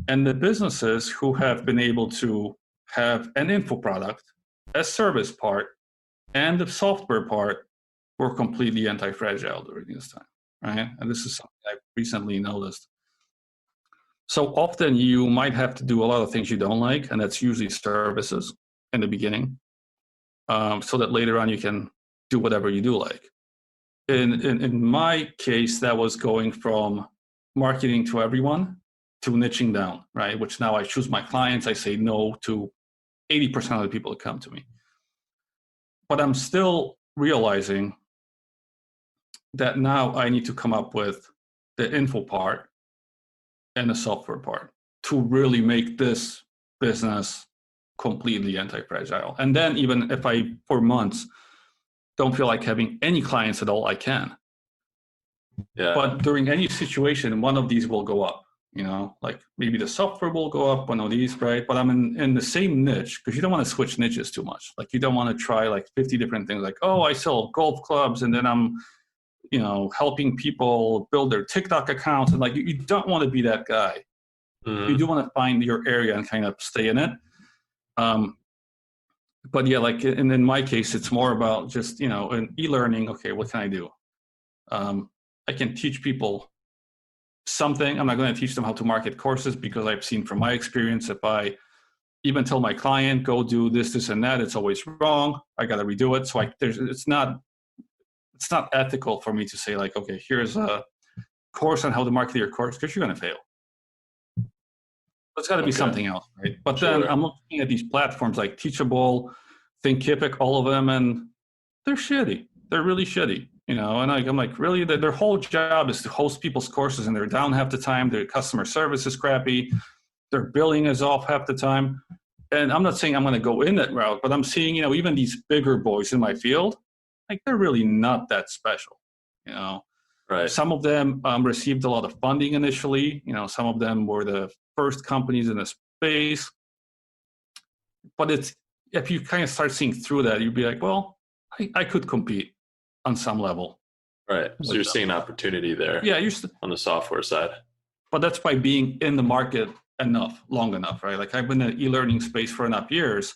And the businesses who have been able to have an info product, a service part, and the software part were completely anti-fragile during this time, right? And this is something I've recently noticed. So often you might have to do a lot of things you don't like, and that's usually services in the beginning, so that later on you can do whatever you do like. In my case, that was going from marketing to everyone to niching down, right? Which now I choose my clients. I say no to 80% of the people that come to me. But I'm still realizing that now I need to come up with the info part and the software part to really make this business completely anti-fragile. And then even if I, for months, don't feel like having any clients at all, I can. Yeah. But during any situation, one of these will go up, like maybe the software will go up, one of these, right? But I'm in the same niche, because you don't want to switch niches too much. Like you don't want to try like 50 different things, like, oh, I sell golf clubs and then I'm, helping people build their TikTok accounts. And like, you don't want to be that guy. Mm-hmm. You do want to find your area and kind of stay in it. But yeah, like in my case, it's more about just, in e-learning, okay, what can I do? I can teach people something. I'm not going to teach them how to market courses, because I've seen from my experience, if I even tell my client, go do this, this, and that, it's always wrong. I got to redo it. So it's not ethical for me to say like, okay, here's a course on how to market your course, because you're going to fail. It's got to be something else, right? But then I'm looking at these platforms like Teachable, Thinkific, all of them, and they're shitty. They're really shitty, and I'm like, really? Their whole job is to host people's courses, and they're down half the time. Their customer service is crappy. Their billing is off half the time. And I'm not saying I'm going to go in that route, but I'm seeing, even these bigger boys in my field, like they're really not that special, Right. Some of them received a lot of funding initially. Some of them were the first companies in the space. But if you kind of start seeing through that, you'd be like, well, I could compete on some level. Right. So you're seeing opportunity there. Yeah, on the software side. But that's by being in the market long enough, right? Like I've been in the e-learning space for enough years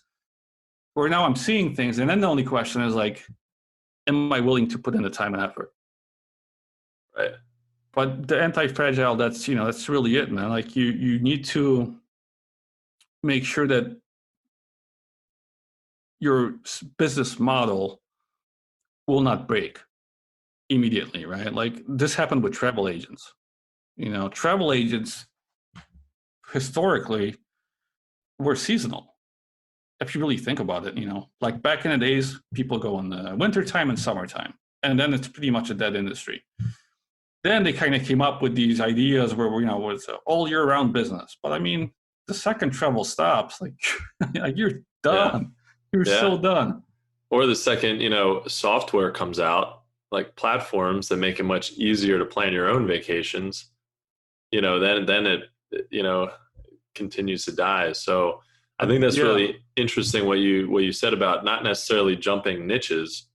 where now I'm seeing things. And then the only question is like, am I willing to put in the time and effort? Right. But the anti-fragile, that's really it, man. Like you need to make sure that your business model will not break immediately, right? Like this happened with travel agents. Travel agents historically were seasonal. If you really think about it, like back in the days, people go in the wintertime and summertime, and then it's pretty much a dead industry. Then they kind of came up with these ideas where, it's an all year round business. But I mean, the second travel stops, like you're done. Yeah. You're so done. Or the second, software comes out, like platforms that make it much easier to plan your own vacations, then it, continues to die. So I think that's really interesting what you said about not necessarily jumping niches.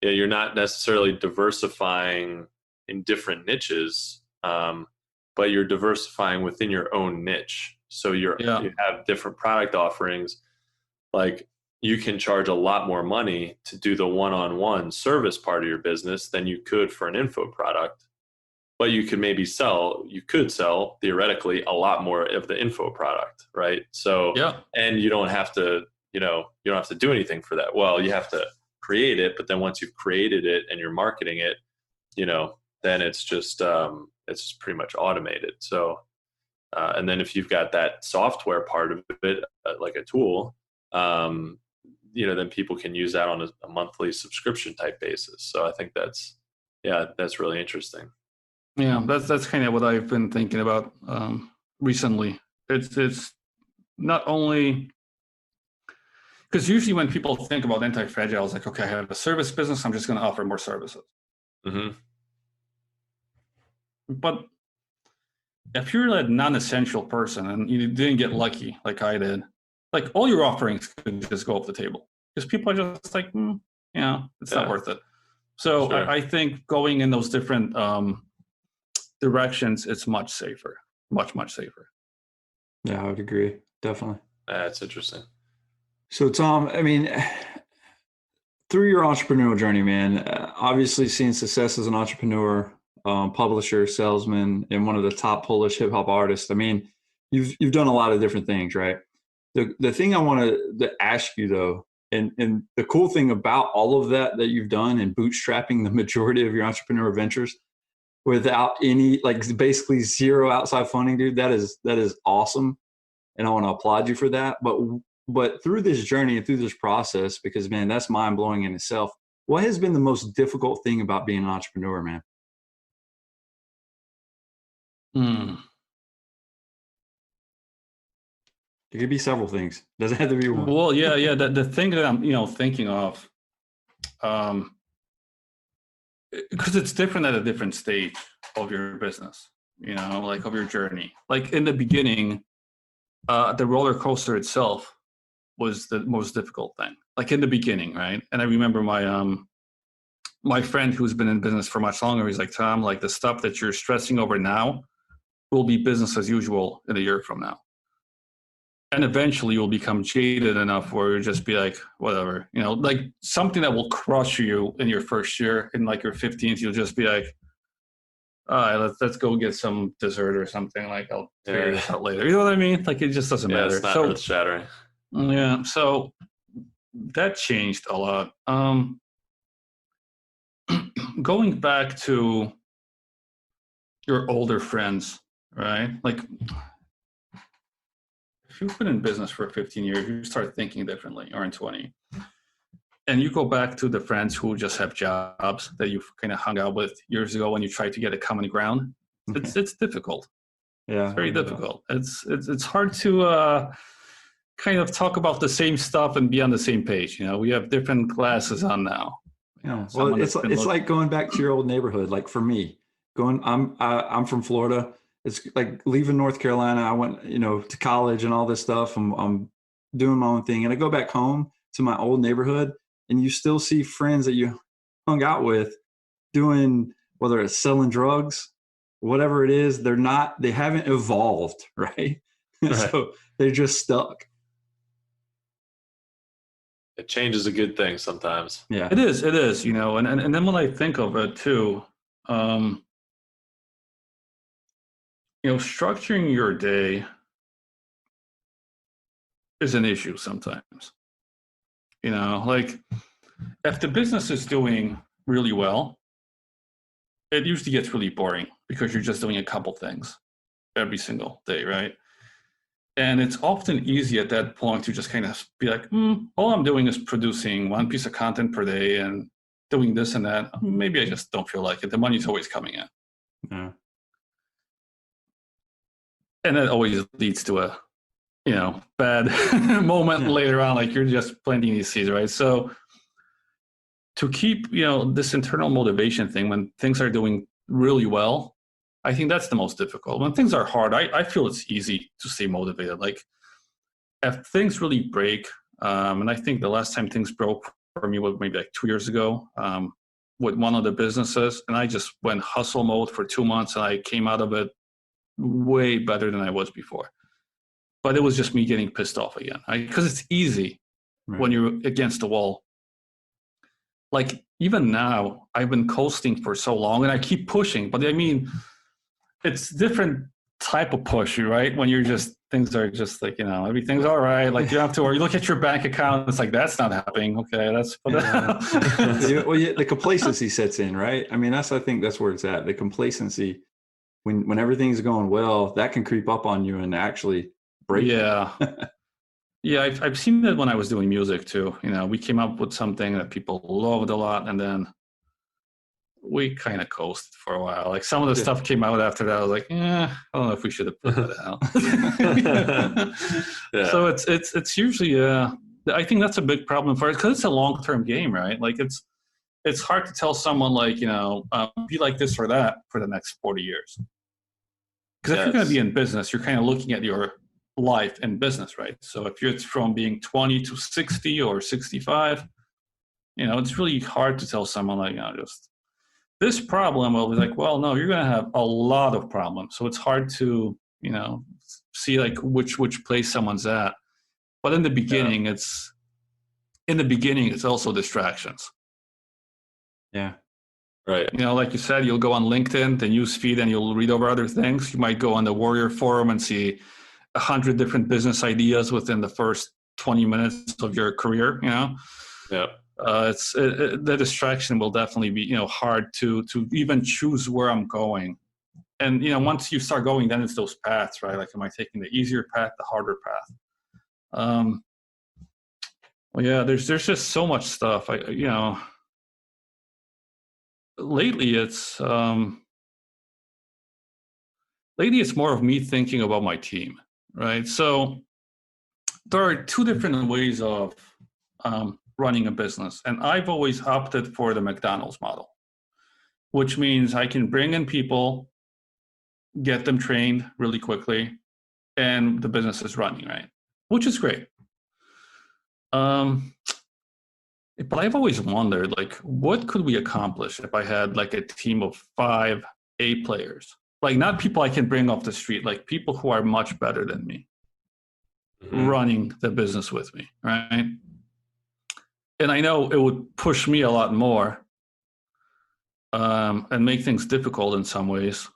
You're not necessarily diversifying in different niches, but you're diversifying within your own niche. So you have different product offerings. Like you can charge a lot more money to do the one-on-one service part of your business than you could for an info product. But you could sell theoretically a lot more of the info product, right? So, and you don't have to, you don't have to do anything for that. Well, you have to create it, but then once you've created it and you're marketing it, then it's just pretty much automated. So, and then if you've got that software part of it, like a tool, then people can use that on a monthly subscription type basis. So I think that's really interesting. Yeah, that's kind of what I've been thinking about recently. It's not only because usually when people think about anti-fragile, it's like, okay, I have a service business, I'm just going to offer more services. Mm-hmm. But if you're a non-essential person and you didn't get lucky like I did, like all your offerings could just go off the table because people are just like, it's not worth it. So Sure. I think going in those different directions, it's much safer, much, much safer. Yeah, I would agree. Definitely. That's interesting. So Tom, I mean, through your entrepreneurial journey, man, obviously seeing success as an entrepreneur, publisher, salesman, and one of the top Polish hip hop artists. I mean, you've done a lot of different things, right? The thing I wanted to ask you though, and the cool thing about all of that you've done and bootstrapping the majority of your entrepreneurial ventures without any, like basically zero outside funding, dude, that is awesome. And I want to applaud you for that. But through this journey and through this process, because man, that's mind blowing in itself. What has been the most difficult thing about being an entrepreneur, man? It could be several things. Doesn't have to be one. Well, yeah. The thing that I'm, thinking of, because it's different at a different stage of your business, like of your journey. Like in the beginning, the roller coaster itself was the most difficult thing. Like in the beginning, right? And I remember my friend who's been in business for much longer, he's like, Tom, like the stuff that you're stressing over now will be business as usual in a year from now. And eventually you'll become jaded enough where you'll just be like, whatever, like something that will crush you in your first year, in like your 15th, you'll just be like, all right, let's go get some dessert or something. Like I'll figure this out later. You know what I mean? Like it just doesn't matter. It's not earth shattering. Yeah. So that changed a lot. Going back to your older friends, right? Like if you've been in business for 15 years, you start thinking differently, or in 20. And you go back to the friends who just have jobs that you've kind of hung out with years ago when you try to get a common ground. It's difficult. Yeah. It's very difficult. It's hard to kind of talk about the same stuff and be on the same page. We have different glasses on now. Yeah. Well, it's like going back to your old neighborhood. Like for me, I'm from Florida. It's like leaving North Carolina. I went, to college and all this stuff. I'm doing my own thing, and I go back home to my old neighborhood, and you still see friends that you hung out with doing, whether it's selling drugs, whatever it is. They haven't evolved, right? So they're just stuck. Change is a good thing sometimes. Yeah, it is. And then when I think of it too, structuring your day is an issue sometimes. Like if the business is doing really well, it usually gets really boring because you're just doing a couple things every single day, right? And it's often easy at that point to just kind of be like, all I'm doing is producing one piece of content per day and doing this and that. Maybe I just don't feel like it. The money's always coming in. Yeah. And that always leads to a, bad moment later on, like you're just planting these seeds, right? So to keep, this internal motivation thing when things are doing really well, I think that's the most difficult. When things are hard, I feel it's easy to stay motivated. Like if things really break, and I think the last time things broke for me was maybe like 2 years ago with one of the businesses, and I just went hustle mode for 2 months, and I came out of it way better than I was before. But it was just me getting pissed off again, because it's easy when you're against the wall. Like even now, I've been coasting for so long, and I keep pushing. But I mean, it's different type of push, right? When you're just, things are just like, everything's all right. Like you don't have to worry. You look at your bank account, it's like, that's not happening. Okay, that's the complacency sets in, right? I mean, I think that's where it's at. The complacency, when everything's going well, that can creep up on you and actually break. Yeah. Yeah, I've seen that when I was doing music too. We came up with something that people loved a lot, and then we kind of coasted for a while. Like some of the stuff came out after that. I was like, I don't know if we should have put that out. So it's usually I think that's a big problem for us because it's a long-term game, right? Like it's hard to tell someone like, be like this or that for the next 40 years. Because if you're going to be in business, you're kind of looking at your life in business, right? So if it's from being 20 to 60 or 65, it's really hard to tell someone like, just this problem will be like, well, no, you're going to have a lot of problems. So it's hard to, see like which place someone's at. But in the beginning, it's also distractions. Yeah. Right. Like you said, you'll go on LinkedIn, the news feed, and you'll read over other things. You might go on the Warrior Forum and see 100 different business ideas within the first 20 minutes of your career. Yeah. The distraction will definitely be hard to even choose where I'm going. And once you start going, then it's those paths, right? Like, am I taking the easier path, the harder path? Well, yeah, there's just so much stuff. Lately it's more of me thinking about my team, right? So there are two different ways of running a business, and I've always opted for the McDonald's model, which means I can bring in people, get them trained really quickly, and the business is running, right? Which is great. But I've always wondered, like, what could we accomplish if I had like a team of 5 A players? Like, not people I can bring off the street, like people who are much better than me running the business with me, right? And I know it would push me a lot more and make things difficult in some ways.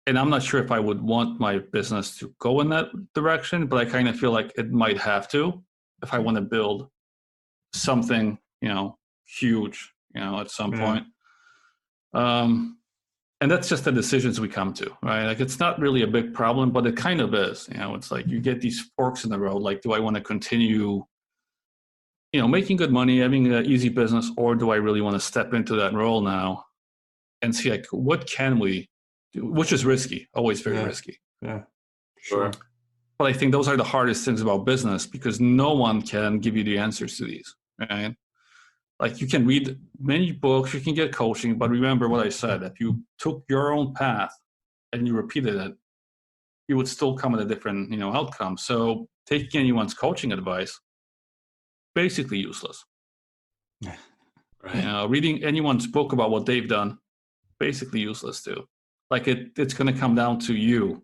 And I'm not sure if I would want my business to go in that direction, but I kind of feel like it might have to if I want to build something, huge, at some point. And that's just the decisions we come to, right? Like, it's not really a big problem, but it kind of is. It's like you get these forks in the road. Like, do I want to continue, making good money, having an easy business, or do I really want to step into that role now and see, like, what can we do? Which is risky, always very risky. Yeah, Sure. But I think those are the hardest things about business because no one can give you the answers to these, right? Like, you can read many books, you can get coaching, but remember what I said. If you took your own path and you repeated it, you would still come at a different, outcome. So taking anyone's coaching advice, basically useless. Right. Reading anyone's book about what they've done, basically useless too. Like, it's going to come down to you.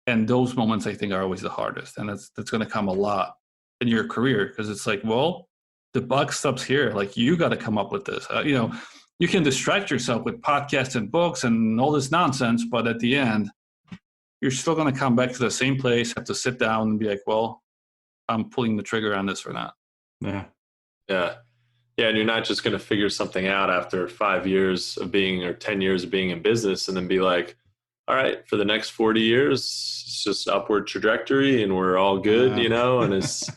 And those moments, I think, are always the hardest. And that's going to come a lot in your career because it's like, well, the buck stops here. Like, you got to come up with this. You can distract yourself with podcasts and books and all this nonsense, but at the end, you're still going to come back to the same place, have to sit down and be like, well, I'm pulling the trigger on this or not. Yeah. Yeah. Yeah. And you're not just going to figure something out after 5 years of being or 10 years of being in business and then be like, all right, for the next 40 years, it's just upward trajectory and we're all good, and it's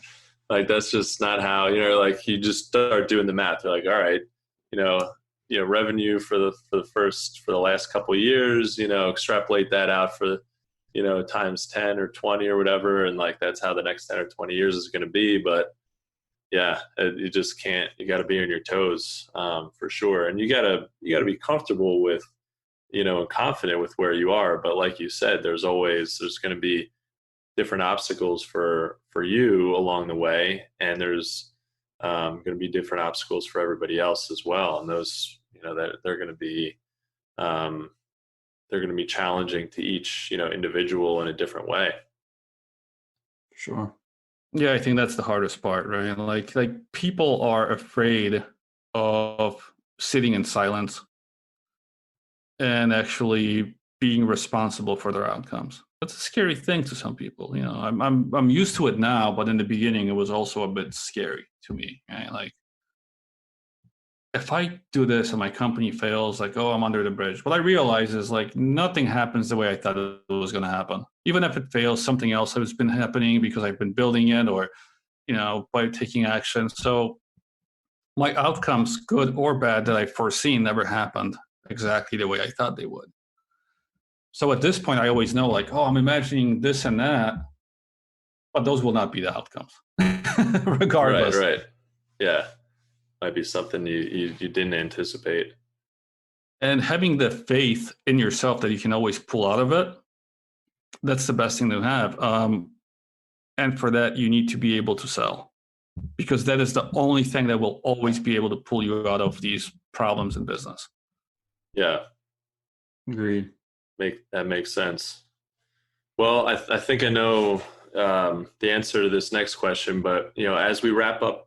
like, that's just not how, like, you just start doing the math. You're like, all right, revenue for the last couple of years, extrapolate that out for, times 10 or 20 or whatever. And like, that's how the next 10 or 20 years is going to be. But yeah, you just can't, you got to be on your toes for sure. And you got to be comfortable with, and confident with where you are. But like you said, there's going to be different obstacles for you along the way. And there's going to be different obstacles for everybody else as well. And those, that they're going to be challenging to each, individual in a different way. Sure. Yeah, I think that's the hardest part, right? Like people are afraid of sitting in silence and actually being responsible for their outcomes. That's a scary thing to some people. I'm used to it now, but in the beginning, it was also a bit scary to me. Right? Like, if I do this and my company fails, like, oh, I'm under the bridge. What I realize is, like, nothing happens the way I thought it was going to happen. Even if it fails, something else has been happening because I've been building it, or by taking action. So my outcomes, good or bad, that I foreseen never happened exactly the way I thought they would. So at this point, I always know, like, oh, I'm imagining this and that, but those will not be the outcomes, regardless. Right. Yeah, might be something you didn't anticipate. And having the faith in yourself that you can always pull out of it, that's the best thing to have. And for that, you need to be able to sell, because that is the only thing that will always be able to pull you out of these problems in business. Yeah. Agreed. That makes sense. Well, I think I know the answer to this next question, but as we wrap up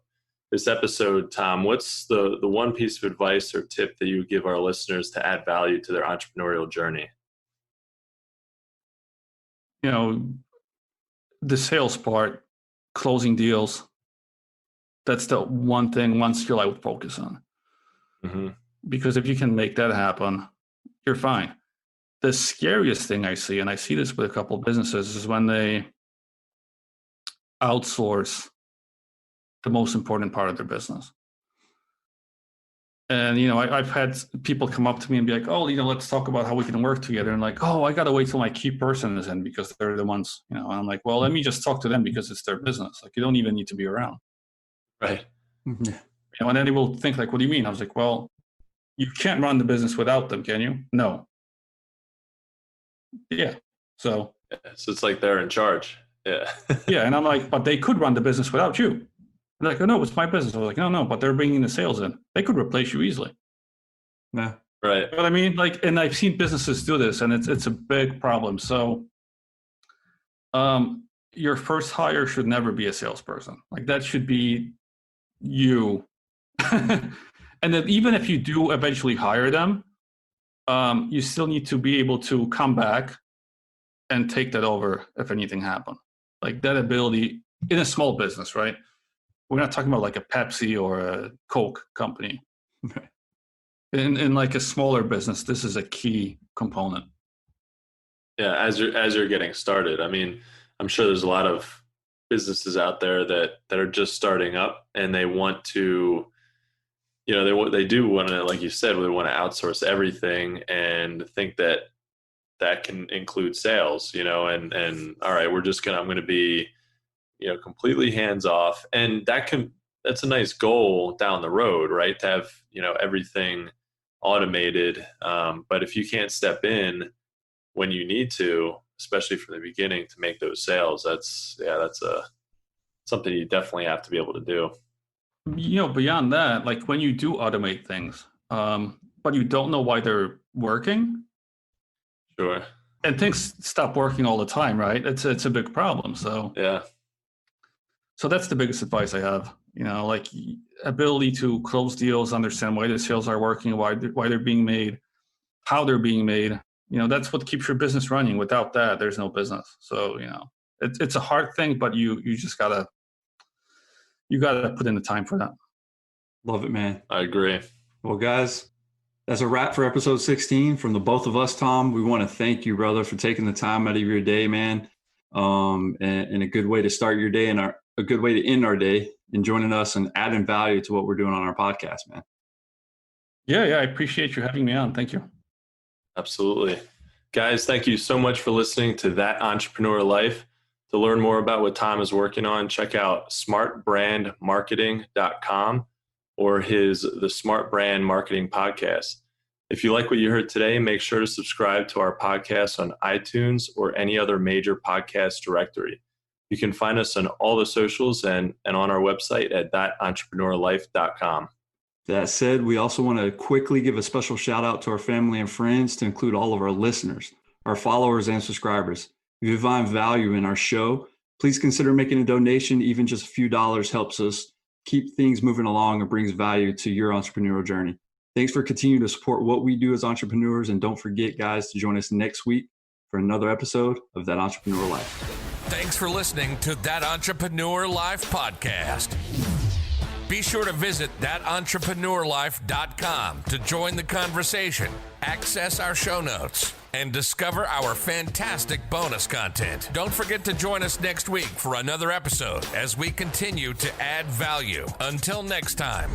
this episode, Tom, what's the one piece of advice or tip that you would give our listeners to add value to their entrepreneurial journey? The sales part, closing deals, that's the one skill I would focus on. Mm-hmm. Because if you can make that happen, you're fine. The scariest thing I see, and I see this with a couple of businesses, is when they outsource the most important part of their business. And, I've had people come up to me and be like, oh, let's talk about how we can work together. And like, oh, I got to wait till my key person is in because they're the ones, and I'm like, well, let me just talk to them because it's their business. Like, you don't even need to be around. Right. Mm-hmm. And then they will think like, what do you mean? I was like, well, you can't run the business without them, can you? No. Yeah. So it's like they're in charge. Yeah. Yeah. And I'm like, but they could run the business without you. They're like, oh, no, it's my business. I was like, no, but they're bringing the sales in. They could replace you easily. Yeah. Right. But I mean, and I've seen businesses do this, and it's a big problem. So your first hire should never be a salesperson. Like, that should be you. And then even if you do eventually hire them, you still need to be able to come back and take that over if anything happened. Like, that ability in a small business, right? We're not talking about like a Pepsi or a Coke company. Okay. In like a smaller business, this is a key component. Yeah, as you're getting started. I mean, I'm sure there's a lot of businesses out there that are just starting up, and they want to, they do want to, like you said, they want to outsource everything and think that can include sales, and all right, I'm going to be, completely hands off. And that's a nice goal down the road, right? To have, everything automated. But if you can't step in when you need to, especially from the beginning, to make those sales, that's something you definitely have to be able to do. Beyond that, like when you do automate things, but you don't know why they're working. Sure. And things stop working all the time, right? It's a big problem. So yeah. So that's the biggest advice I have. Like ability to close deals, understand why the sales are working, why they're being made, how they're being made. That's what keeps your business running. Without that, there's no business. So it's a hard thing, but you just gotta put in the time for that. Love it, man. I agree. Well, guys, that's a wrap for episode 16 from the both of us, Tom. We want to thank you, brother, for taking the time out of your day, man. And a good way to start your day and a good way to end our day and joining us and adding value to what we're doing on our podcast, man. Yeah, I appreciate you having me on. Thank you. Absolutely. Guys, thank you so much for listening to That Entrepreneur Life. To learn more about what Tom is working on, check out smartbrandmarketing.com or the Smart Brand Marketing Podcast. If you like what you heard today, make sure to subscribe to our podcast on iTunes or any other major podcast directory. You can find us on all the socials and on our website at thatentrepreneurlife.com. That said, we also want to quickly give a special shout out to our family and friends, to include all of our listeners, our followers and subscribers. If you find value in our show, please consider making a donation. Even just a few dollars helps us keep things moving along and brings value to your entrepreneurial journey. Thanks for continuing to support what we do as entrepreneurs. And don't forget, guys, to join us next week for another episode of That Entrepreneur Life. Thanks for listening to That Entrepreneur Life podcast. Be sure to visit thatentrepreneurlife.com to join the conversation, access our show notes, and discover our fantastic bonus content. Don't forget to join us next week for another episode as we continue to add value. Until next time.